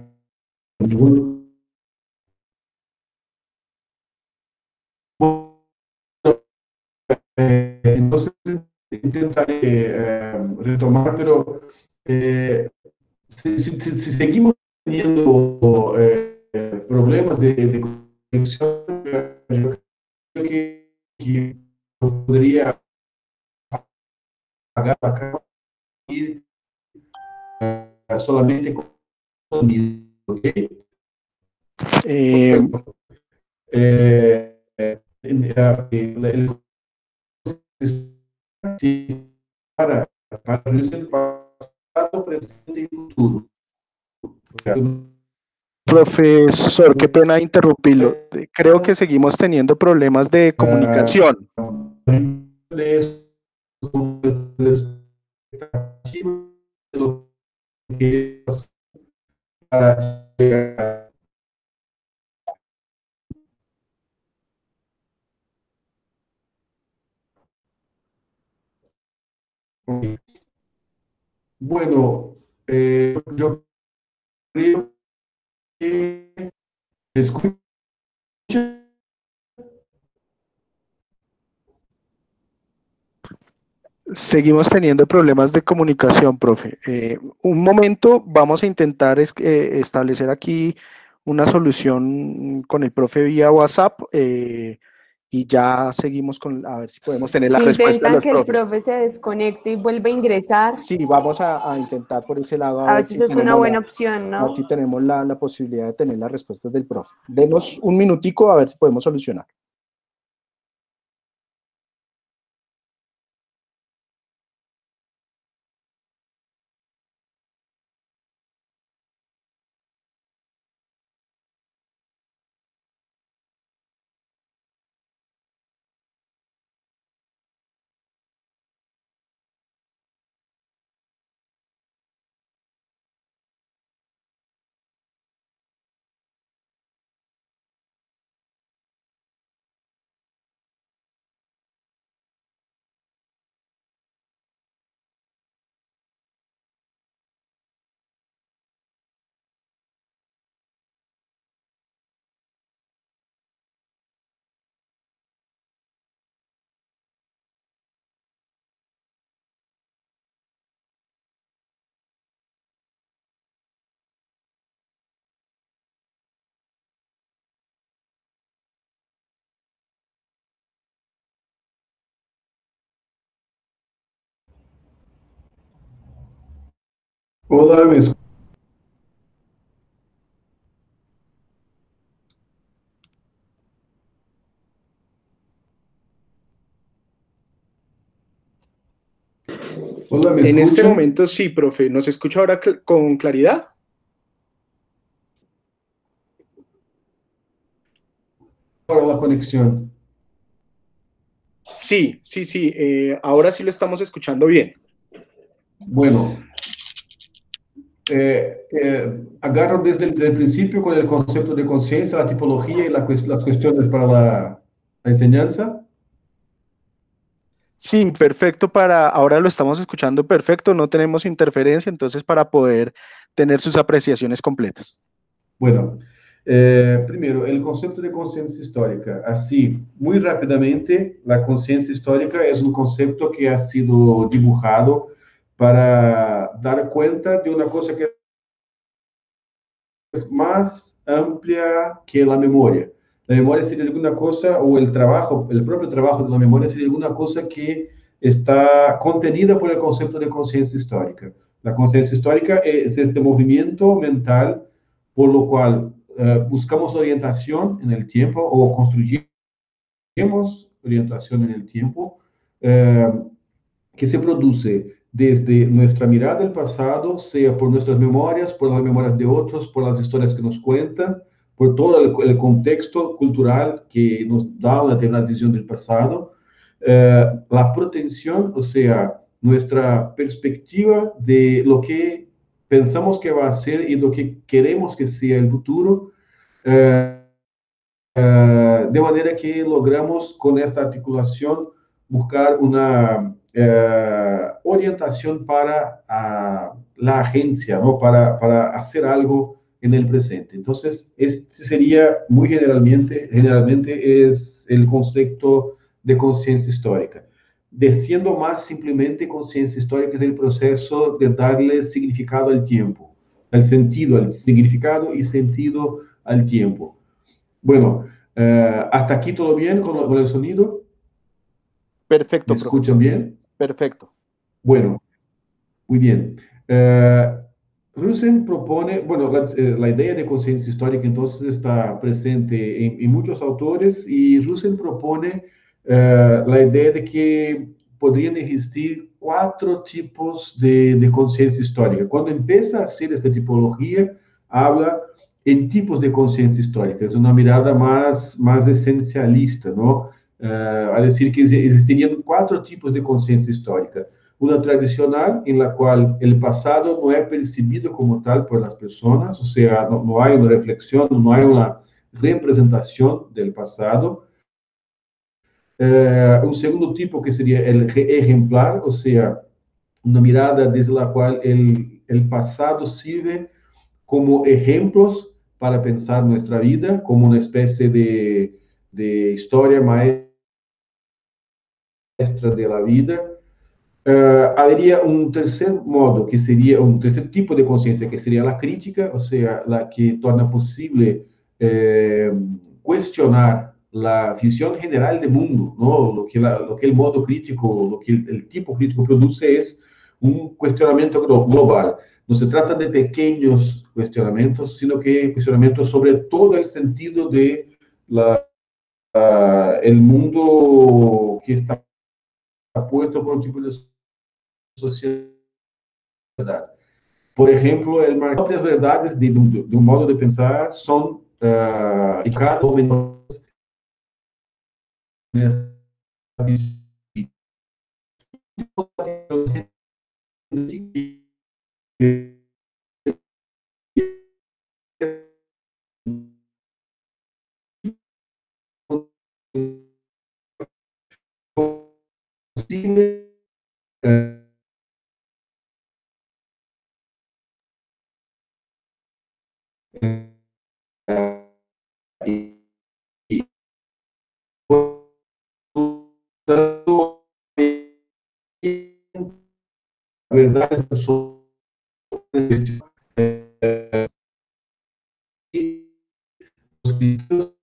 Entonces, intentaré retomar, pero si seguimos teniendo problemas de conexión, yo creo que podría pagar acá y solamente con sonido, ¿ok? Eh, El para, para el pasado, presente y futuro. Profesor, qué pena interrumpirlo. Creo que seguimos teniendo problemas de comunicación. Bueno, yo creo que escucha. Seguimos teniendo problemas de comunicación, profe. Un momento, vamos a intentar establecer aquí una solución con el profe vía WhatsApp y ya seguimos con, a ver si podemos tener la Si respuesta de intentan los que el profes. profe se desconecte y vuelva a ingresar, Sí, vamos a intentar por ese lado a veces es una buena opción, a ver ¿no? si tenemos la posibilidad de tener las respuestas del profe. Denos un minutico a ver si podemos solucionar. Hola, ¿me escuchas? Hola, ¿me En este escuchan? momento sí, profe. ¿Nos escucha ahora con claridad? Para la conexión. Sí, sí, sí. Ahora sí lo estamos escuchando bien. Bueno, agarro desde el principio con el concepto de conciencia, la tipología y las cuestiones para la enseñanza. Sí, perfecto ahora lo estamos escuchando perfecto, no tenemos interferencia, entonces para poder tener sus apreciaciones completas. Bueno, primero, el concepto de conciencia histórica. Así, muy rápidamente, la conciencia histórica es un concepto que ha sido dibujado para dar cuenta de una cosa que es más amplia que la memoria. La memoria sería alguna cosa, o el trabajo, el propio trabajo de la memoria sería alguna cosa que está contenida por el concepto de conciencia histórica. La conciencia histórica es este movimiento mental por lo cual buscamos orientación en el tiempo o construimos orientación en el tiempo eh, que se produce desde nuestra mirada del pasado, sea por nuestras memorias, por las memorias de otros, por las historias que nos cuentan, por todo el contexto cultural que nos da una determinada visión del pasado, la protección, o sea, nuestra perspectiva de lo que pensamos que va a ser y lo que queremos que sea el futuro, eh, de manera que logramos con esta articulación buscar una orientación para la agencia, ¿no? Para hacer algo en el presente. Entonces, este sería muy generalmente es el concepto de conciencia histórica. Siendo más simplemente conciencia histórica es el proceso de darle significado al tiempo, al sentido, al significado y sentido al tiempo. Bueno, hasta aquí todo bien con el sonido. ¿Me Perfecto, escuchan profesor. bien? Perfecto. Bueno, muy bien. Rusen propone, bueno, la idea de conciencia histórica entonces está presente en muchos autores y Rusen propone la idea de que podrían existir cuatro tipos de conciencia histórica. Cuando empieza a hacer esta tipología, habla en tipos de conciencia histórica, es una mirada más esencialista, ¿no? A decir que existirían cuatro tipos de conciencia histórica. Una tradicional en la cual el pasado no es percibido como tal por las personas, o sea, no hay una reflexión, no hay una representación del pasado. Un segundo tipo que sería el ejemplar, o sea, una mirada desde la cual el pasado sirve como ejemplos para pensar nuestra vida, como una especie de historia maestra de la vida. Habría un tercer modo, que sería un tercer tipo de conciencia, que sería la crítica, o sea, la que torna posible cuestionar la visión general del mundo, ¿no? Lo que el modo crítico, lo que el tipo crítico produce es un cuestionamiento global. No se trata de pequeños cuestionamientos, sino que cuestionamientos sobre todo el sentido de el mundo que está puesto por un tipo de sociedad. Por ejemplo, las propias verdades de un modo de pensar son indicadas verdades sobre los críticos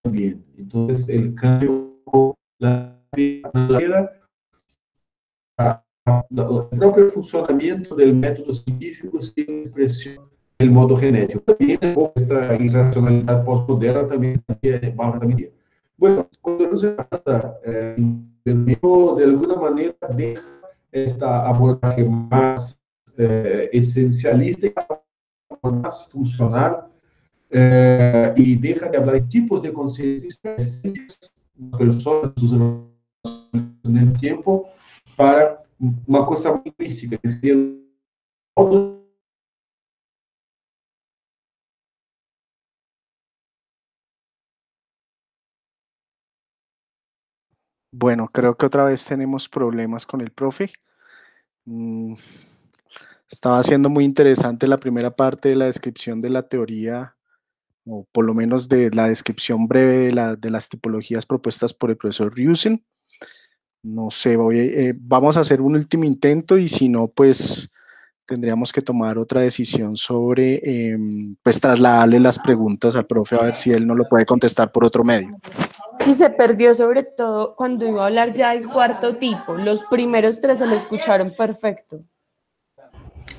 también. Entonces, el cambio, el propio funcionamiento del método científico sin expresión del modo genético. También esta irracionalidad postmoderna también está bajo esa medida. Bueno, cuando se trata, de alguna manera, de esta abordaje más esencialista, más funcional, y deja de hablar de tipos de conciencia, personas, en el tiempo, para una cosa muy física, que sería Bueno, creo que otra vez tenemos problemas con el profe. Estaba siendo muy interesante la primera parte de la descripción de la teoría, o por lo menos de la descripción breve de las tipologías propuestas por el profesor Ryusen. No sé, vamos a hacer un último intento y si no, pues tendríamos que tomar otra decisión sobre, pues trasladarle las preguntas al profe a ver si él no lo puede contestar por otro medio. Sí, se perdió sobre todo cuando iba a hablar ya del cuarto tipo. Los primeros tres se lo escucharon perfecto.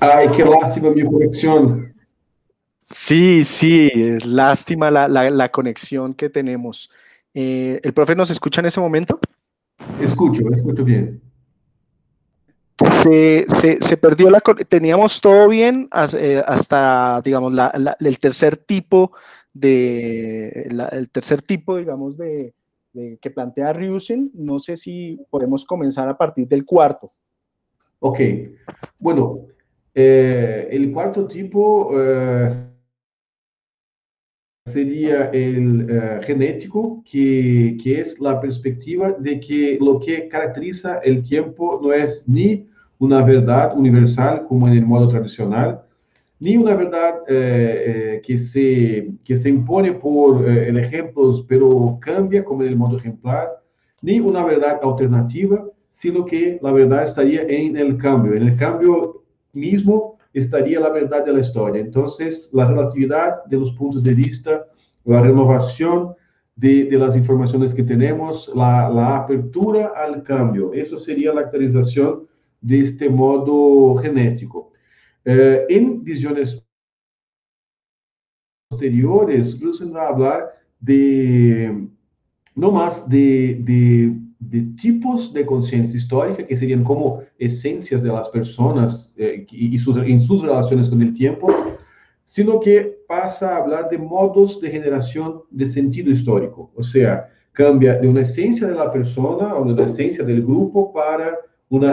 Ay, qué lástima mi conexión. Sí, es lástima la conexión que tenemos. ¿El profe nos escucha en ese momento? Escucho bien. Se perdió teníamos todo bien hasta, digamos, el tercer tipo digamos, que plantea Ryusen. No sé si podemos comenzar a partir del cuarto. Ok, bueno, el cuarto tipo sería el genético, que es la perspectiva de que lo que caracteriza el tiempo no es ni una verdad universal como en el modo tradicional, ni una verdad que se impone por ejemplos, pero cambia como en el modo ejemplar, ni una verdad alternativa, sino que la verdad estaría en el cambio. En el cambio mismo estaría la verdad de la historia. Entonces, la relatividad de los puntos de vista, la renovación de las informaciones que tenemos, la apertura al cambio. Eso sería la caracterización de este modo genético. En visiones posteriores, Wilson va a hablar de no más de tipos de conciencia histórica, que serían como esencias de las personas en sus relaciones con el tiempo, sino que pasa a hablar de modos de generación de sentido histórico. O sea, cambia de una esencia de la persona o de una esencia del grupo para eh,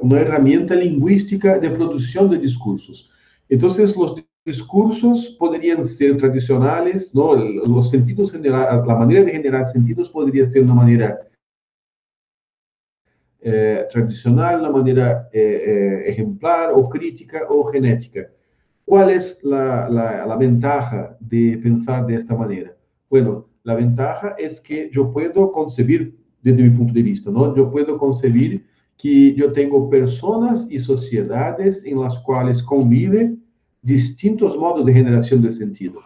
una herramienta lingüística de producción de discursos. Entonces, los discursos podrían ser tradicionales, ¿no? Los sentidos generales, la manera de generar sentidos podría ser una manera tradicional, una manera ejemplar o crítica o genética. ¿Cuál es la ventaja de pensar de esta manera? Bueno, la ventaja es que yo puedo concebir, desde mi punto de vista, ¿no? Yo puedo concebir que yo tengo personas y sociedades en las cuales conviven distintos modos de generación de sentido.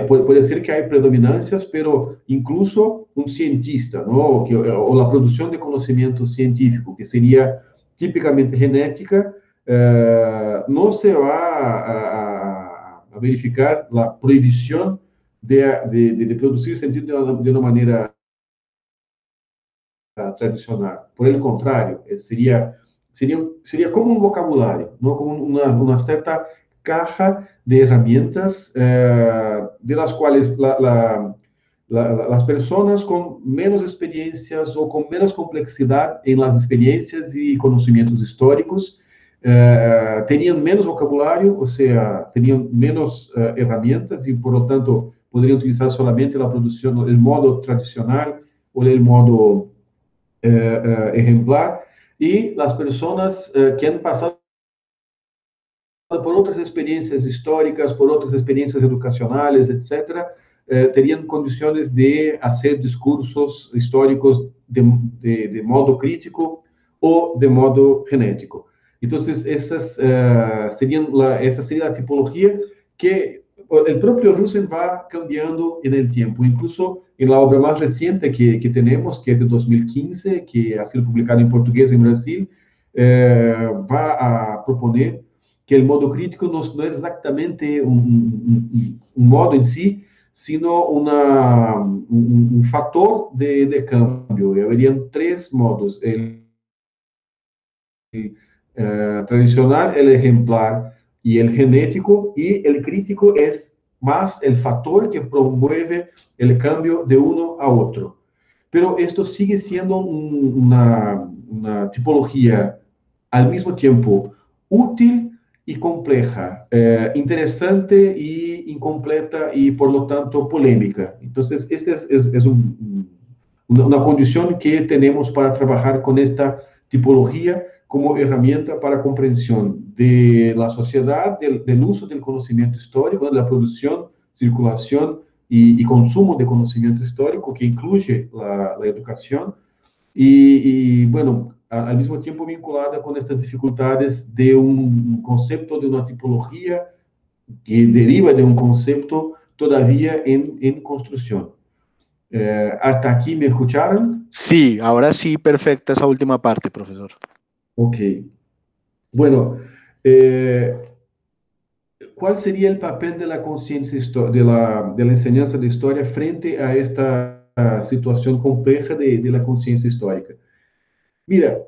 Puede ser que hay predominancias, pero incluso un cientista, ¿no? O la producción de conocimiento científico, que sería típicamente genética, no se va a verificar la prohibición de producir sentido de una manera tradicional. Por el contrario, sería como un vocabulario, ¿no? Como una cierta caja de herramientas de las cuales las personas con menos experiencias o con menos complejidad en las experiencias y conocimientos históricos tenían menos vocabulario, o sea, tenían menos herramientas y por lo tanto podrían utilizar solamente la producción, el modo tradicional o el modo ejemplar, y las personas que han pasado por otras experiencias históricas, por otras experiencias educacionales, etcétera, terían condiciones de hacer discursos históricos de modo crítico o de modo genético. Entonces, esa sería la tipología que el propio Russell va cambiando en el tiempo. Incluso en la obra más reciente que tenemos, que es de 2015, que ha sido publicada en portugués en Brasil, va a proponer que el modo crítico no es exactamente un modo en sí, sino un factor de cambio. Habrían tres modos: el tradicional, el ejemplar y el genético, y el crítico es más el factor que promueve el cambio de uno a otro. Pero esto sigue siendo una tipología al mismo tiempo útil y compleja, interesante y incompleta y por lo tanto polémica. Entonces, esta es una condición que tenemos para trabajar con esta tipología como herramienta para comprensión de la sociedad, del uso del conocimiento histórico, de la producción, circulación y consumo de conocimiento histórico, que incluye la educación, y bueno, al mismo tiempo vinculada con estas dificultades de un concepto, de una tipología que deriva de un concepto todavía en construcción. ¿Hasta aquí me escucharon? Sí, ahora sí, perfecta esa última parte, profesor. Ok. Bueno, ¿cuál sería el papel de la conciencia, de la enseñanza de historia frente a esta situación compleja de la conciencia histórica? Mira,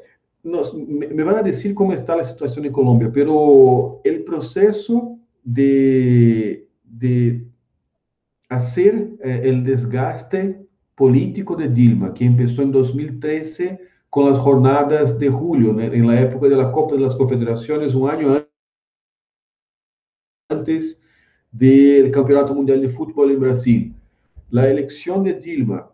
me van a decir cómo está la situación en Colombia, pero el proceso de hacer el desgaste político de Dilma, que empezó en 2013 con las jornadas de julio, ¿no? En la época de la Copa de las Confederaciones, un año antes del Campeonato Mundial de Fútbol en Brasil. La elección de Dilma,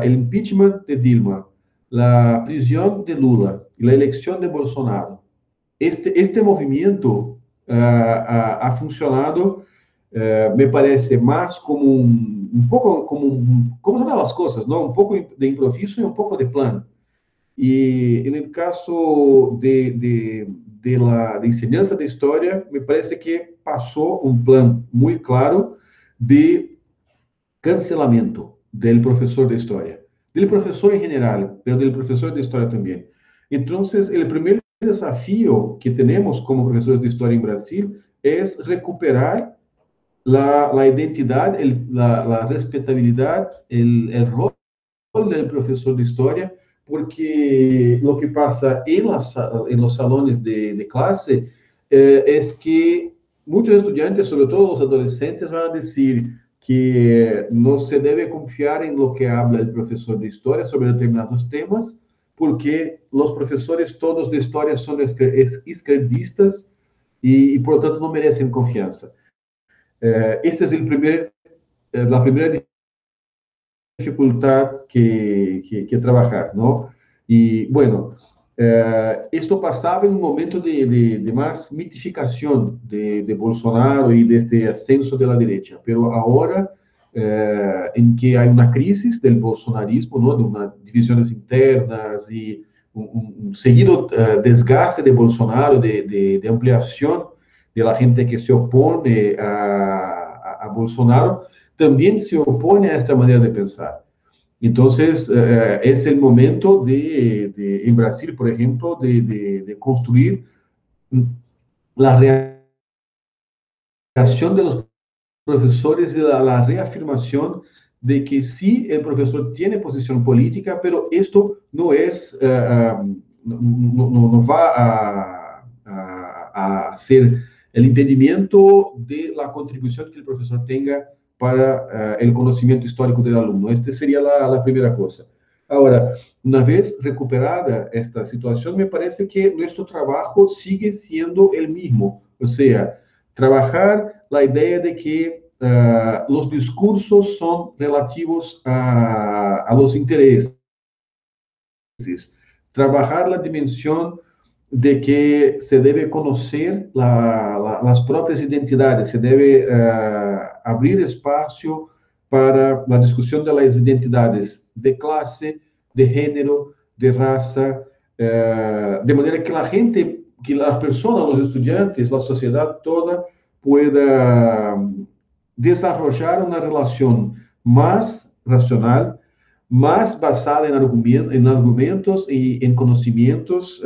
el impeachment de Dilma, la prisión de Lula y la elección de Bolsonaro. Este movimiento ha funcionado, me parece, más como un poco como son las cosas, ¿no? Un poco de improviso y un poco de plan. Y en el caso de la enseñanza de historia, me parece que pasó un plan muy claro de cancelamento del profesor de historia, del profesor en general, pero del profesor de historia también. Entonces, el primer desafío que tenemos como profesores de historia en Brasil es recuperar la identidad, la respetabilidad, el rol del profesor de historia, porque lo que pasa en los salones de clase es que muchos estudiantes, sobre todo los adolescentes, van a decir que no se debe confiar en lo que habla el profesor de historia sobre determinados temas, porque los profesores todos de historia son izquierdistas y por lo tanto no merecen confianza. Esta es la primera dificultad que trabajar, ¿no? Y bueno, esto pasaba en un momento de más mitificación de Bolsonaro y de este ascenso de la derecha, pero ahora en que hay una crisis del bolsonarismo, ¿no? De unas divisiones internas y seguido desgaste de Bolsonaro, de ampliación de la gente que se opone a Bolsonaro, también se opone a esta manera de pensar. Entonces, es el momento en Brasil, por ejemplo, de construir la reacción de los profesores y la reafirmación de que sí, el profesor tiene posición política, pero esto no es, no va a hacer el impedimento de la contribución que el profesor tenga para el conocimiento histórico del alumno. Esta sería la primera cosa. Ahora, una vez recuperada esta situación, me parece que nuestro trabajo sigue siendo el mismo, o sea, trabajar la idea de que los discursos son relativos a los intereses, trabajar la dimensión de que se debe conocer las propias identidades, se debe abrir espacio para la discusión de las identidades de clase, de género, de raza, de manera que la gente, que las personas, los estudiantes, la sociedad toda pueda desarrollar una relación más racional, más basada en argumentos y en conocimientos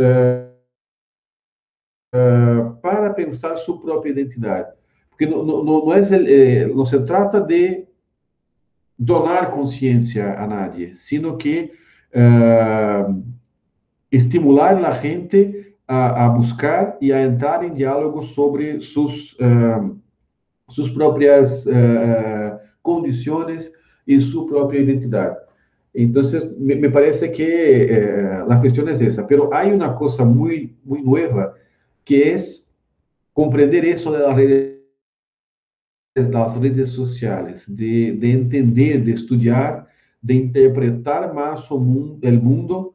para pensar su propia identidad. Porque no se trata de donar conciencia a nadie, sino que estimular a la gente a buscar y a entrar en diálogo sobre sus propias condiciones y su propia identidad. Entonces, me parece que la cuestión es esa. Pero hay una cosa muy, muy nueva, que es comprender eso de las redes sociales, de entender, de estudiar, de interpretar más el mundo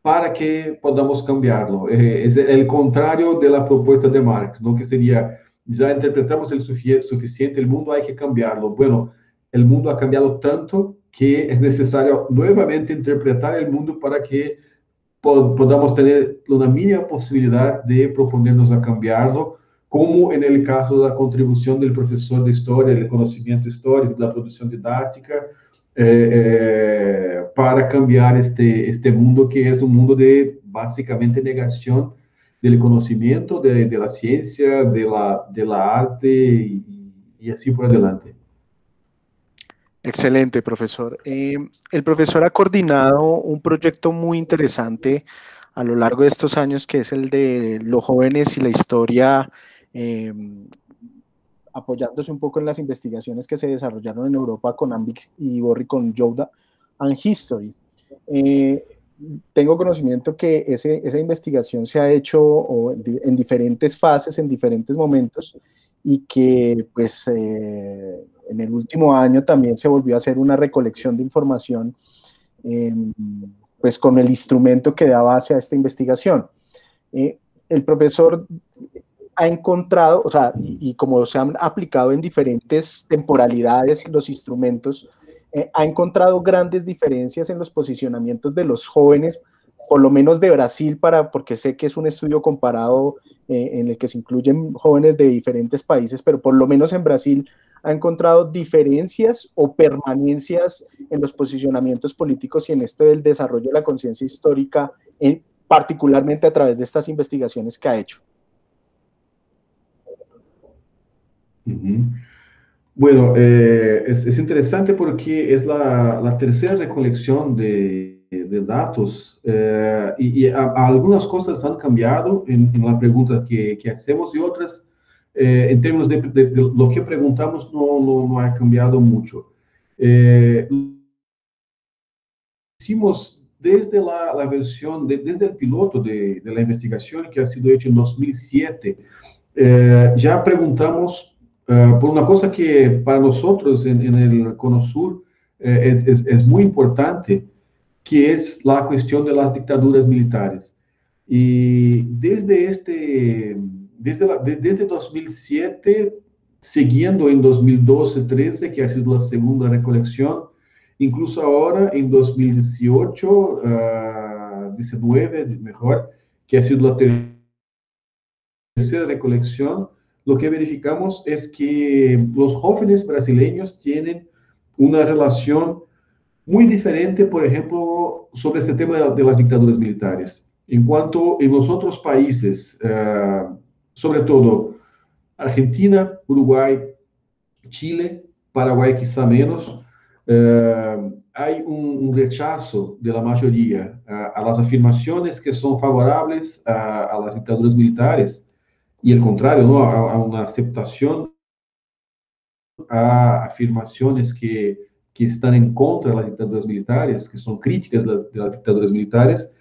para que podamos cambiarlo. Es el contrario de la propuesta de Marx, ¿no? Que sería, ya interpretamos el suficiente, el mundo hay que cambiarlo. Bueno, el mundo ha cambiado tanto que es necesario nuevamente interpretar el mundo para que podamos tener una mínima posibilidad de proponernos a cambiarlo, como en el caso de la contribución del profesor de historia, del conocimiento histórico, de la producción didáctica, para cambiar este mundo que es un mundo de básicamente negación del conocimiento, de la ciencia, de la arte y así por adelante. Excelente, profesor. El profesor ha coordinado un proyecto muy interesante a lo largo de estos años, que es el de los jóvenes y la historia, apoyándose un poco en las investigaciones que se desarrollaron en Europa con Ambix y Borri con Yoda and History. Tengo conocimiento que esa investigación se ha hecho en diferentes fases, en diferentes momentos, y que pues en el último año también se volvió a hacer una recolección de información pues con el instrumento que da base a esta investigación. El profesor ha encontrado, o sea, y como se han aplicado en diferentes temporalidades los instrumentos, ha encontrado grandes diferencias en los posicionamientos de los jóvenes, por lo menos de Brasil, porque sé que es un estudio comparado en el que se incluyen jóvenes de diferentes países, pero por lo menos en Brasil ha encontrado diferencias o permanencias en los posicionamientos políticos y en esto del desarrollo de la conciencia histórica, particularmente a través de estas investigaciones que ha hecho. Bueno, es interesante porque es la tercera recolección de datos y algunas cosas han cambiado en la pregunta que hacemos y otras, en términos de lo que preguntamos, no ha cambiado mucho. Hicimos desde la versión, desde el piloto de la investigación que ha sido hecho en 2007, ya preguntamos por una cosa que para nosotros en el Cono Sur es muy importante, que es la cuestión de las dictaduras militares. Y desde 2007, siguiendo en 2012-13, que ha sido la segunda recolección, incluso ahora en 2018, XIX, mejor, que ha sido la tercera recolección, lo que verificamos es que los jóvenes brasileños tienen una relación muy diferente, por ejemplo, sobre este tema de las dictaduras militares. En cuanto en los otros países, sobre todo Argentina, Uruguay, Chile, Paraguay quizá menos, hay un rechazo de la mayoría a las afirmaciones que son favorables a las dictaduras militares y el contrario, ¿no? A una aceptación a afirmaciones que están en contra de las dictaduras militares, que son críticas de las dictaduras militares.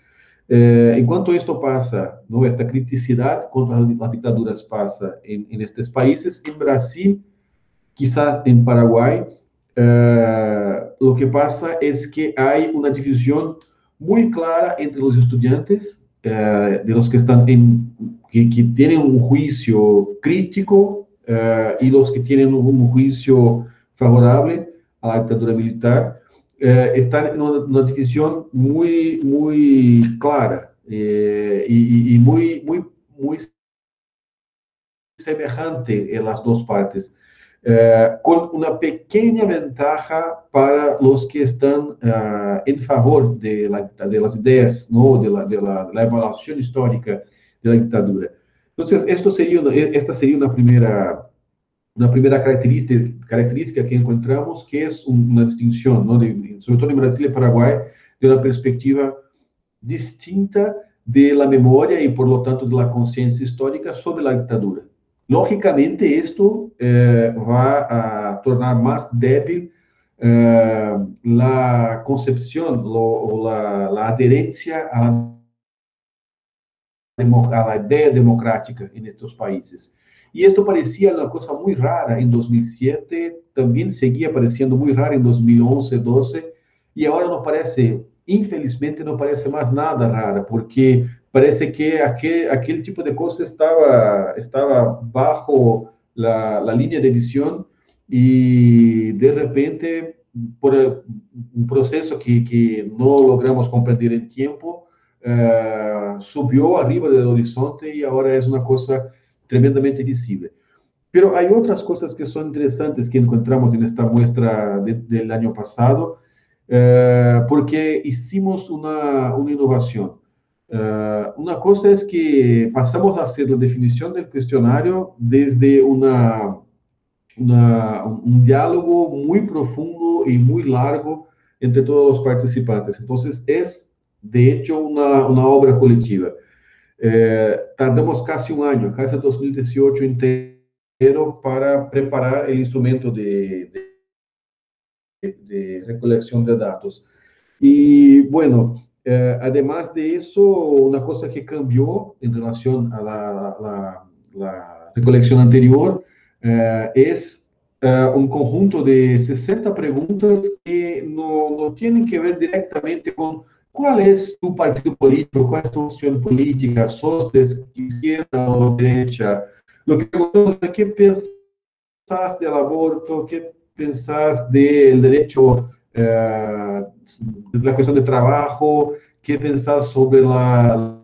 En cuanto esto pasa, ¿no? Esta criticidad contra las dictaduras pasa en estos países, en Brasil, quizás en Paraguay, lo que pasa es que hay una división muy clara entre los estudiantes, de los que están que tienen un juicio crítico y los que tienen un juicio favorable a la dictadura militar, están en una división muy clara y muy semejante en las dos partes. Con una pequeña ventaja para los que están en favor de las ideas, ¿no? de la evaluación histórica de la dictadura. Entonces, esta sería una primera característica que encontramos, que es una distinción, ¿no? Sobre todo en Brasil y Paraguay, de una perspectiva distinta de la memoria y, por lo tanto, de la conciencia histórica sobre la dictadura. Lógicamente, esto va a tornar más débil la concepción o la adherencia a la idea democrática en estos países. Y esto parecía una cosa muy rara en 2007, también seguía pareciendo muy rara en 2011, 12, y ahora no parece, infelizmente, no parece más nada rara, porque parece que aquel tipo de cosa estaba bajo la línea de visión y de repente, por un proceso que no logramos comprender en tiempo, subió arriba del horizonte y ahora es una cosa tremendamente visible. Pero hay otras cosas que son interesantes que encontramos en esta muestra del año pasado, porque hicimos una innovación. Una cosa es que pasamos a hacer la definición del cuestionario desde un diálogo muy profundo y muy largo entre todos los participantes. Entonces, es, de hecho, una obra colectiva. Tardamos casi un año, casi 2018 entero, para preparar el instrumento de recolección de datos. Y bueno, además de eso, una cosa que cambió en relación a la recolección anterior es un conjunto de 60 preguntas que no tienen que ver directamente con cuál es tu partido político, cuál es tu opción política, sos de izquierda o derecha. Lo que preguntamos es qué pensás del aborto, qué pensás del derecho, de la cuestión de trabajo, qué pensás sobre la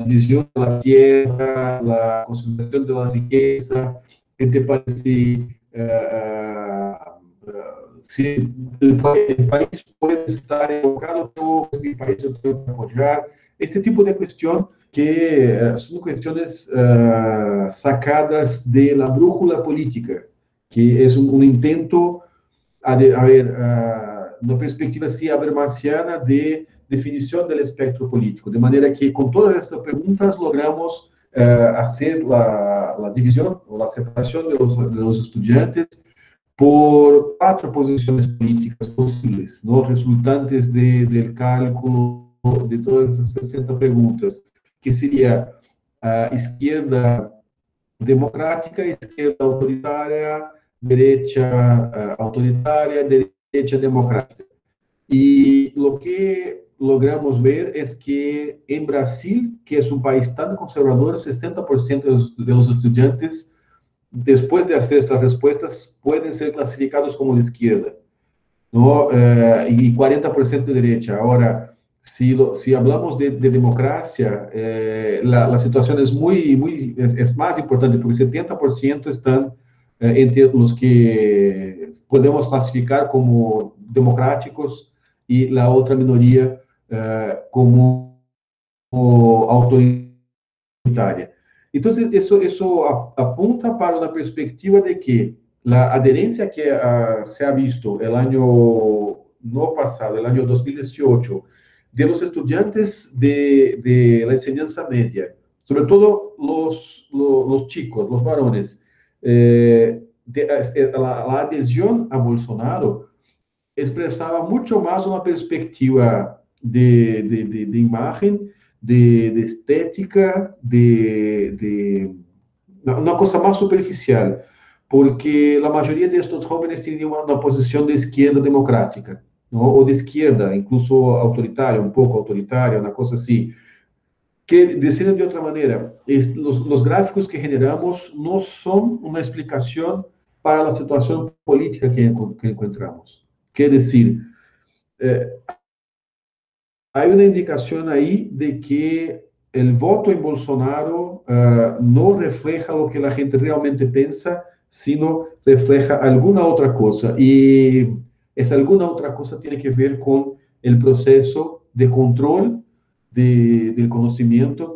división de la tierra, la concentración de la riqueza, qué te parece si el país puede estar enfocado, pero mi país yo tengo que apoyar. Este tipo de cuestión que son cuestiones sacadas de la brújula política, que es un intento, una perspectiva así habermasiana de definición del espectro político, de manera que con todas estas preguntas logramos hacer la división o la separación de los estudiantes por 4 posiciones políticas posibles, ¿no? Resultantes del cálculo de todas esas 60 preguntas, que sería izquierda democrática, izquierda autoritaria, derecha autoritaria, derecha democrática. Y lo que logramos ver es que en Brasil, que es un país tan conservador, 60% de los estudiantes, después de hacer estas respuestas, pueden ser clasificados como de izquierda, ¿no? Y 40% de derecha. Ahora, si hablamos de democracia, la situación es es más importante, porque 70% están entre los que podemos clasificar como democráticos y la otra minoría como autoritaria. Entonces, eso apunta para una perspectiva de que la adherencia que se ha visto el año no pasado, el año 2018, de los estudiantes de la enseñanza media, sobre todo los chicos, los varones, la adhesión a Bolsonaro expresaba mucho más una perspectiva de imagen, de estética, una cosa más superficial, porque la mayoría de estos jóvenes tienen una posición de izquierda democrática, ¿no? O de izquierda, incluso autoritaria, un poco autoritaria, una cosa así. Que, diciendo de otra manera, los gráficos que generamos no son una explicación para la situación política que encontramos. Quer decir, hay una indicación ahí de que el voto en Bolsonaro no refleja lo que la gente realmente piensa, sino refleja alguna otra cosa. Y esa alguna otra cosa tiene que ver con el proceso de control del conocimiento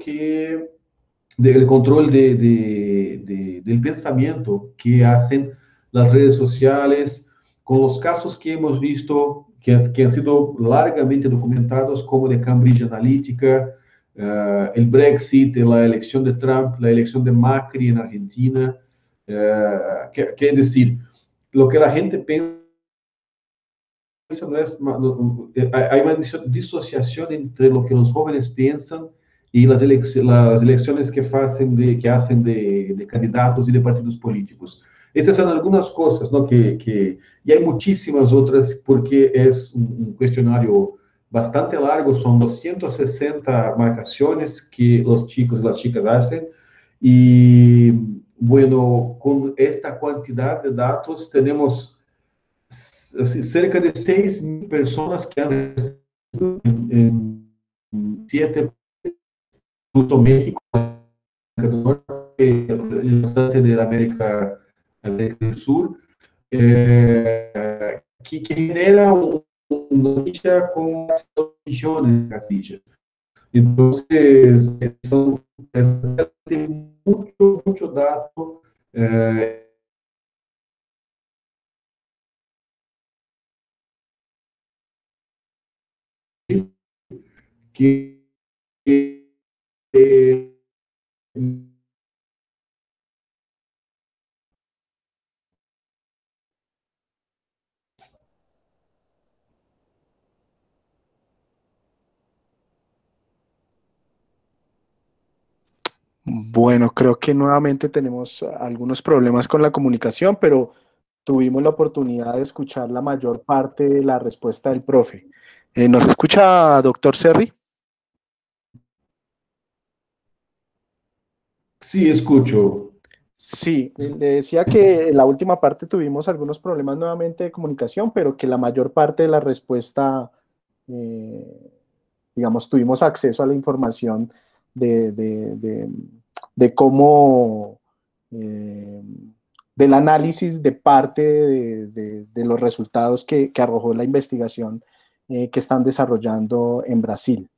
del control del pensamiento que hacen las redes sociales, con los casos que hemos visto, que han sido largamente documentados, como de Cambridge Analytica, el Brexit, la elección de Trump, la elección de Macri en Argentina. Es decir, lo que la gente piensa no es, hay una disociación entre lo que los jóvenes piensan y las elecciones que hacen de candidatos y de partidos políticos. Estas son algunas cosas, ¿no? Y hay muchísimas otras, porque es un cuestionario bastante largo, son 260 marcaciones que los chicos y las chicas hacen, y bueno, con esta cantidad de datos tenemos cerca de 6.000 personas que han en 7, incluso México, el bastante de América del Sur, que genera una noticia con 2 millones de casillas. Entonces, es mucho dato. Que eh, Bueno, creo que nuevamente tenemos algunos problemas con la comunicación, pero tuvimos la oportunidad de escuchar la mayor parte de la respuesta del profe. ¿Nos escucha, doctor Serri? sí, escucho. Sí, le decía que en la última parte tuvimos algunos problemas nuevamente de comunicación, pero que la mayor parte de la respuesta, eh, digamos, tuvimos acceso a la información de, de, de, de cómo, eh, del análisis de parte de los resultados que arrojó la investigación que están desarrollando en Brasil.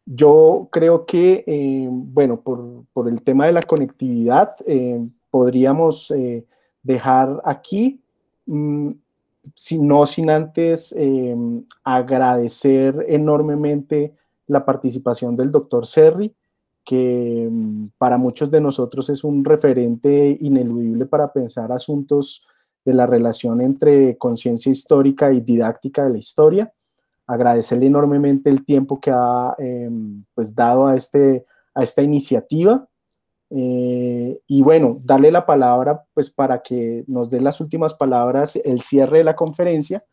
Yo creo que, bueno, por el tema de la conectividad, podríamos dejar aquí, no sin antes agradecer enormemente la participación del doctor Serri, que para muchos de nosotros es un referente ineludible para pensar asuntos de la relación entre conciencia histórica y didáctica de la historia. Agradecerle enormemente el tiempo que ha pues dado a esta iniciativa. Y bueno, darle la palabra pues para que nos dé las últimas palabras, el cierre de la conferencia,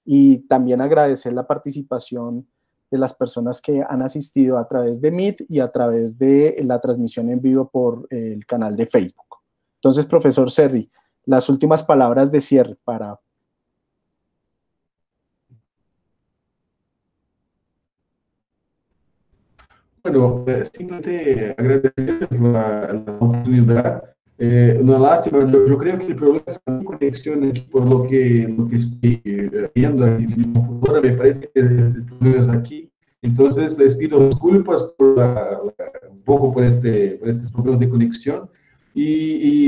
y también agradecer la participación de las personas que han asistido a través de Meet y a través de la transmisión en vivo por el canal de Facebook. Entonces, profesor Serri, las últimas palabras de cierre para... Bueno, simplemente agradecerles la oportunidad. Una lástima, yo creo que el problema es la conexión aquí, por lo que estoy viendo aquí en mi computadora, me parece que el problema es aquí. Entonces, les pido disculpas por un poco por por estos problemas de conexión.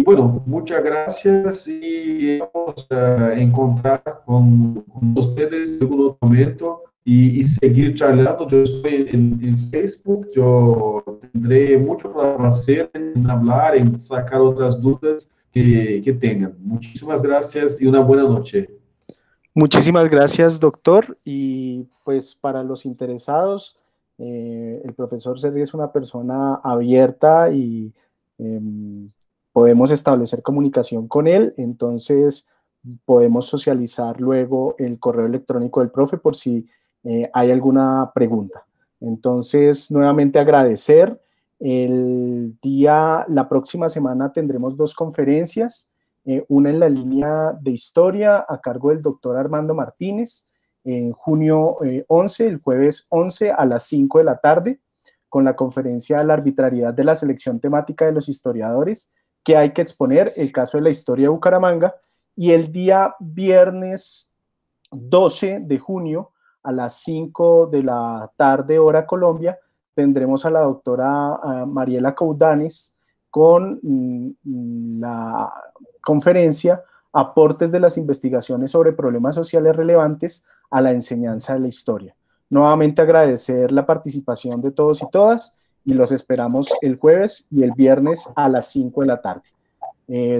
Bueno, muchas gracias y vamos a encontrar con ustedes en algún otro momento y seguir charlando. Yo estoy en Facebook, yo tendré mucho para hacer, en hablar, en sacar otras dudas que tengan. Muchísimas gracias y una buena noche. Muchísimas gracias, doctor. Y pues para los interesados, el profesor Sergi es una persona abierta y podemos establecer comunicación con él. Entonces, podemos socializar luego el correo electrónico del profe por si hay alguna pregunta. Entonces, nuevamente agradecer. La próxima semana tendremos 2 conferencias. Una en la línea de historia a cargo del doctor Armando Martínez, en junio 11, el jueves 11 a las 5 de la tarde, con la conferencia La arbitrariedad de la selección temática de los historiadores, que hay que exponer el caso de la historia de Bucaramanga, y el día viernes 12 de junio a las 5 de la tarde, hora Colombia, tendremos a la doctora Mariela Caudanes con la conferencia Aportes de las investigaciones sobre problemas sociales relevantes a la enseñanza de la historia. Nuevamente agradecer la participación de todos y todas y los esperamos el jueves y el viernes a las 5 de la tarde.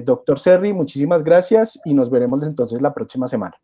Doctor Serri, muchísimas gracias y nos veremos entonces la próxima semana.